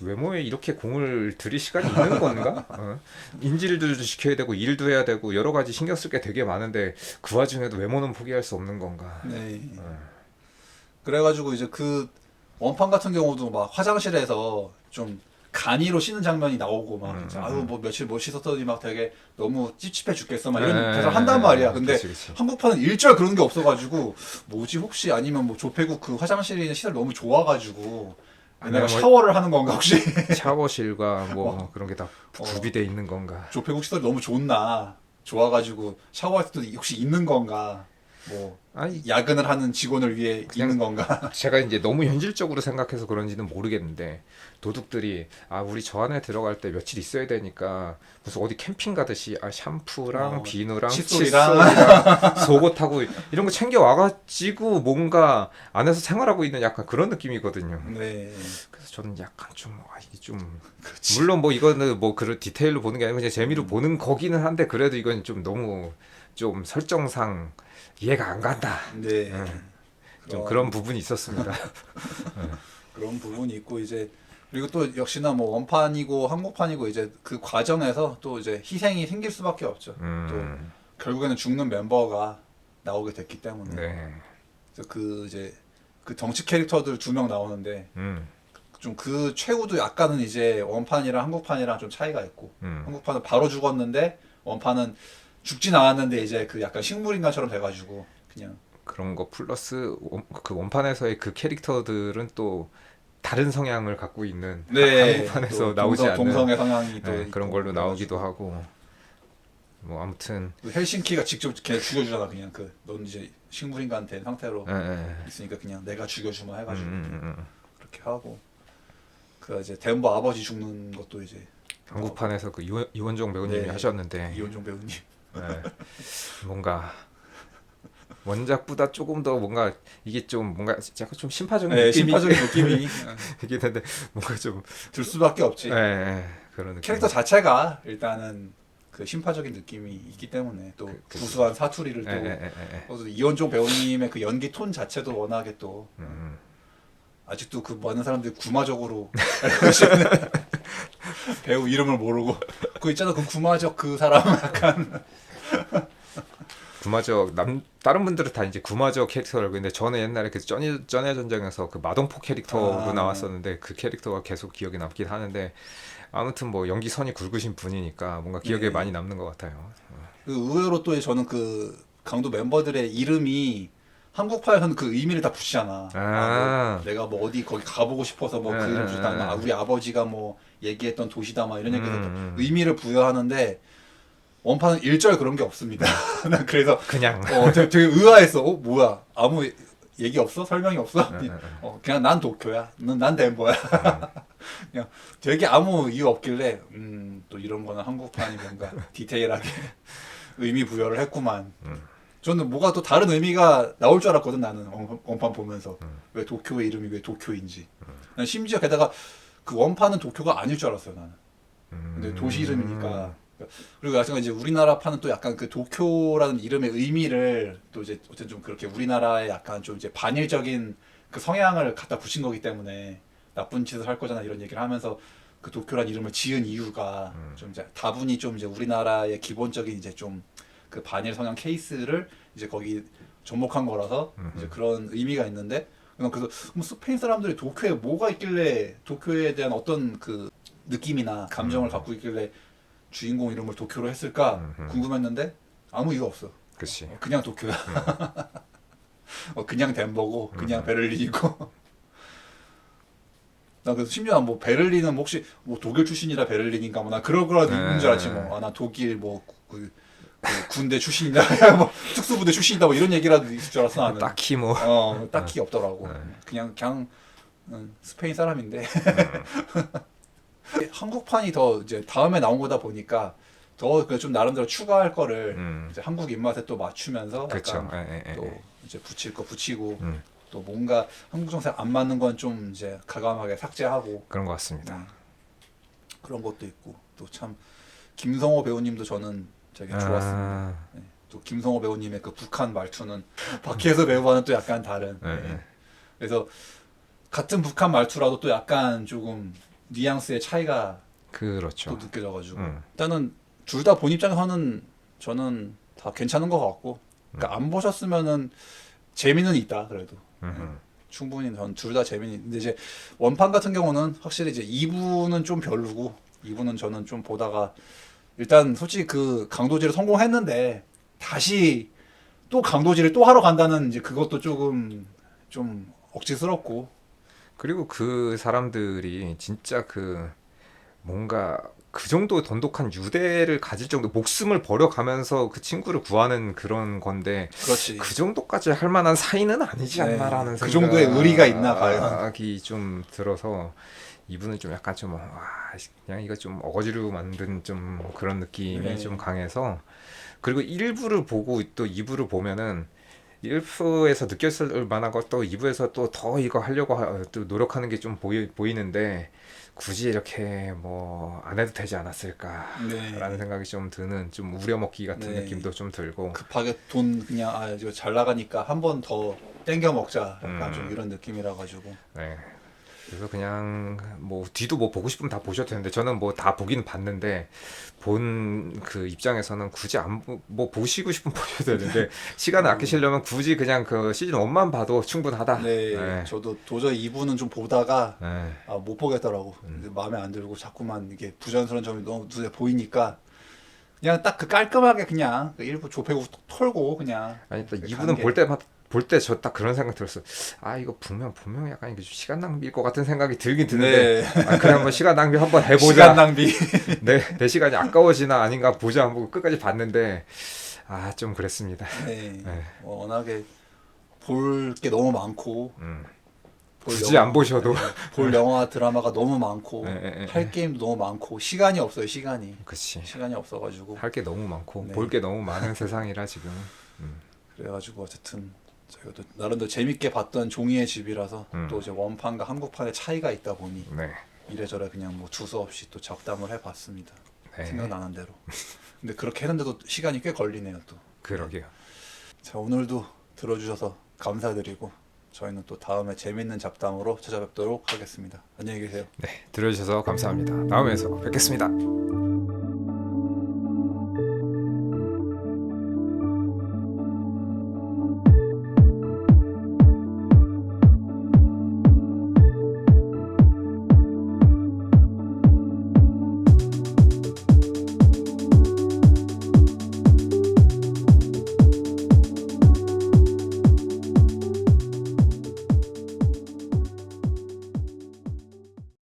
외모에 이렇게 공을 들일 시간이 있는 건가? 인질도 시켜야 되고 일도 해야 되고 여러 가지 신경 쓸 게 되게 많은데 그 와중에도 외모는 포기할 수 없는 건가? 네. 그래가지고 이제 그 원판 같은 경우도 막 화장실에서 좀 간이로 씻는 장면이 나오고 막 아유 뭐 며칠 못 씻었더니 막 되게 너무 찝찝해 죽겠어 막 이런 대사 한단 말이야. 근데 그치. 한국판은 일절 그런 게 없어가지고 뭐지 혹시 아니면 뭐 조폐국 그 화장실이 시설 너무 좋아가지고 내가 뭐 샤워를 하는 건가 혹시 샤워실과 뭐 그런 게 다 구비돼 있는 건가? 조폐국 시설이 너무 좋나 좋아가지고 샤워할 때도 혹시 있는 건가? 뭐 아니 야근을 하는 직원을 위해 그냥- 있는 건가? 제가 이제 너무 현실적으로 생각해서 그런지는 모르겠는데 도둑들이 우리 저 안에 들어갈 때 며칠 있어야 되니까 무슨 어디 캠핑 가듯이 샴푸랑 비누랑 칫솔이랑 속옷하고 이런 거 챙겨 와가지고 뭔가 안에서 생활하고 있는 약간 그런 느낌이거든요. 네. 그래서 저는 약간 좀 이게 좀 그렇지. 물론 뭐 이거는 뭐 그런 디테일로 보는 게 아니고 그냥 재미로 보는 거기는 한데 그래도 이건 좀 너무 좀 설정상 이해가 안 간다. 네. 좀 그런 부분이 있었습니다. 그런 부분이 있고 이제 그리고 또 역시나 뭐 원판이고 한국판이고 이제 그 과정에서 또 이제 희생이 생길 수밖에 없죠. 또 결국에는 죽는 멤버가 나오게 됐기 때문에 네. 그래서 그 이제 그 덩치 캐릭터들 2명 나오는데 좀 그 최후도 약간은 이제 원판이랑 한국판이랑 좀 차이가 있고 한국판은 바로 죽었는데 원판은 죽진 않았는데 이제 그 약간 식물인간처럼 돼가지고 그냥 그런 거 플러스 그 원판에서의 그 캐릭터들은 또 다른 성향을 갖고 있는 한국판에서 또 나오지 않는 동성의 성향이 또 네, 있고 그런 걸로 나오기도 그래가지고. 하고 뭐 아무튼 그 헬싱키가 직접 걔 죽여주잖아 그냥 그 넌 이제 식물인간 된 상태로 예. 있으니까 그냥 내가 죽여주마 해가지고 음. 그렇게 하고 그 이제 덴버 아버지 죽는 것도 이제 한국판에서 그 이원종 배우님이 네. 하셨는데 이원종 배우님 네. 뭔가 원작보다 조금 더 뭔가 이게 좀 뭔가 약간 좀 심파적인 네, 느낌이 심파적인 느낌이 이게 있는데 뭔가 좀 들 수밖에 없지. 그런 느낌. 캐릭터 자체가 일단은 그 심파적인 느낌이 있기 때문에 또 구수한 사투리를 또 이원종 배우님의 그 연기 톤 자체도 워낙에 또 아직도 그 많은 사람들이 구마적으로 알고 계시는 배우 이름을 모르고 그 있잖아 그 구마적 그 사람 약간 구마적 다른 분들은 다 이제 구마적 캐릭터를 알고 있는데 저는 옛날에 그 쩐의 전쟁에서 그 마동포 캐릭터로 나왔었는데 그 캐릭터가 계속 기억에 남긴 하는데 아무튼 뭐 연기 선이 굵으신 분이니까 뭔가 기억에 네. 많이 남는 것 같아요. 그 의외로 또 저는 그 강도 멤버들의 이름이 한국파에서는 그 의미를 다 붙이잖아. 뭐 내가 뭐 어디 거기 가보고 싶어서 뭐 그 이름 붙였다. 우리 아버지가 뭐 얘기했던 도시다 막 이런 얘기도 의미를 부여하는데 원판은 일절 그런 게 없습니다. 난 그래서 그냥 되게 의아했어. 뭐야 아무 얘기 없어? 설명이 없어? 그냥 난 도쿄야. 난 덴버야. 그냥 되게 아무 이유 없길래 또 이런 거는 한국판이 뭔가 디테일하게 의미 부여를 했구만. 저는 뭐가 또 다른 의미가 나올 줄 알았거든 나는 원판 보면서 왜 도쿄의 이름이 왜 도쿄인지. 난 심지어 게다가 그 원판은 도쿄가 아닐 줄 알았어요 나는. 근데 도시 이름이니까. 그리고 약간 이제 우리나라 판은 또 약간 그 도쿄라는 이름의 의미를 또 이제 어쨌든 좀 그렇게 우리나라의 약간 좀 이제 반일적인 그 성향을 갖다 붙인 거기 때문에 나쁜 짓을 할 거잖아 이런 얘기를 하면서 그 도쿄라는 이름을 지은 이유가 좀 이제 다분히 좀 이제 우리나라의 기본적인 이제 좀 그 반일 성향 케이스를 이제 거기 접목한 거라서 이제 그런 의미가 있는데 그래서 그럼 스페인 사람들이 도쿄에 뭐가 있길래 도쿄에 대한 어떤 그 느낌이나 감정을 갖고 있길래 주인공 이름을 도쿄로 했을까 궁금했는데 아무 이유 없어. 그렇지. 그냥 도쿄야. 그냥 덴버고 그냥 베를린이고. 나 그래서 심지어 뭐 베를린은 뭐 혹시 뭐 독일 출신이라 베를린인가 뭐 나 그런 줄 알았지 뭐. 나 독일 뭐 그 군대 출신이다, 뭐 특수부대 출신이다 뭐 이런 얘기라도 있을 줄 알았어 나는. 딱히 뭐 딱히 없더라고. 그냥 스페인 사람인데. 한국판이 더 이제 다음에 나온 거다 보니까 더 좀 나름대로 추가할 거를 이제 한국 입맛에 또 맞추면서 그렇죠. 약간 또 이제 붙일 거 붙이고 또 뭔가 한국 정세 안 맞는 건 좀 이제 가감하게 삭제하고 그런 것 같습니다. 그런 것도 있고 또 참 김성호 배우님도 저는 되게 좋았습니다. 네. 또 김성호 배우님의 그 북한 말투는 밖에서 배우와는 또 약간 다른. 그래서 같은 북한 말투라도 또 약간 조금 뉘앙스의 차이가 그렇죠. 또 느껴져가지고 일단은 둘 다 본 입장에서는 저는 다 괜찮은 것 같고 그러니까 안 보셨으면은 재미는 있다 그래도 충분히 전 둘 다 재미는 근데 이제 원판 같은 경우는 확실히 이제 2부는 좀 별로고 2부는 저는 좀 보다가 일단 솔직히 그 강도질을 성공했는데 다시 또 강도질을 또 하러 간다는 이제 그것도 조금 좀 억지스럽고 그리고 그 사람들이 진짜 그 뭔가 그 정도 돈독한 유대를 가질 정도 목숨을 버려가면서 그 친구를 구하는 그런 건데 그렇지. 그 정도까지 할 만한 사이는 아니지 네. 않나라는 그 정도의 의리가 있나 봐요. 생각이 좀 들어서 이분은 좀 약간 좀 그냥 이거 좀 어거지로 만든 좀 그런 느낌이 네. 좀 강해서 그리고 1부를 보고 또 2부를 보면은 1부에서 느꼈을 만한 것도 2부에서 또 더 이거 하려고 또 노력하는 게 좀 보이는데 굳이 이렇게 뭐 안 해도 되지 않았을까라는 네. 생각이 좀 드는 좀 우려먹기 같은 네. 느낌도 좀 들고 급하게 돈 그냥 이거 잘 나가니까 한 번 더 땡겨 먹자 약간 음. 좀 이런 느낌이라 가지고. 네. 그래서 그냥 뭐 뒤도 뭐 보고 싶으면 다 보셔도 되는데 저는 뭐 다 보긴 봤는데 본 그 입장에서는 굳이 안 뭐 보시고 싶으면 보셔도 되는데 시간을 아끼시려면 굳이 그냥 그 시즌 1만 봐도 충분하다. 네, 네. 저도 도저히 2부는 좀 보다가 네. 못 보겠더라고. 근데 마음에 안 들고 자꾸만 이게 부자연스러운 점이 너무 눈에 보이니까 그냥 딱 그 깔끔하게 그냥 그 1부 조폐구 털고 그냥 아니 또 가는 이분은 게- 볼 때 저 딱 그런 생각 들었어. 아 이거 분명히 약간 이게 시간 낭비일 것 같은 생각이 들긴 드는데 네. 그래 한번 시간 낭비 한번 해보자. 시간 낭비. 내 시간이 아까워지나 아닌가 보자 한번 끝까지 봤는데 좀 그랬습니다. 네. 네. 워낙에 볼 게 너무 많고 볼 굳이 영화- 안 보셔도 네, 볼 영화 드라마가 너무 많고 네. 할 게임도 너무 많고 시간이 없어요. 시간이 그치. 없어가지고 할 게 너무 많고 네. 볼 게 너무 많은 세상이라 지금. 그래가지고 어쨌든 저희가 또 나름대로 재밌게 봤던 종이의 집이라서 음. 또 이제 원판과 한국판의 차이가 있다 보니 네. 이래저래 그냥 뭐 두서없이 또 잡담을 해봤습니다. 네. 생각나는 대로. 근데 그렇게 했는데도 시간이 꽤 걸리네요 또. 그러게요. 자 오늘도 들어주셔서 감사드리고 저희는 또 다음에 재밌는 잡담으로 찾아뵙도록 하겠습니다. 안녕히 계세요. 네, 들어주셔서 감사합니다. 다음에서 뵙겠습니다.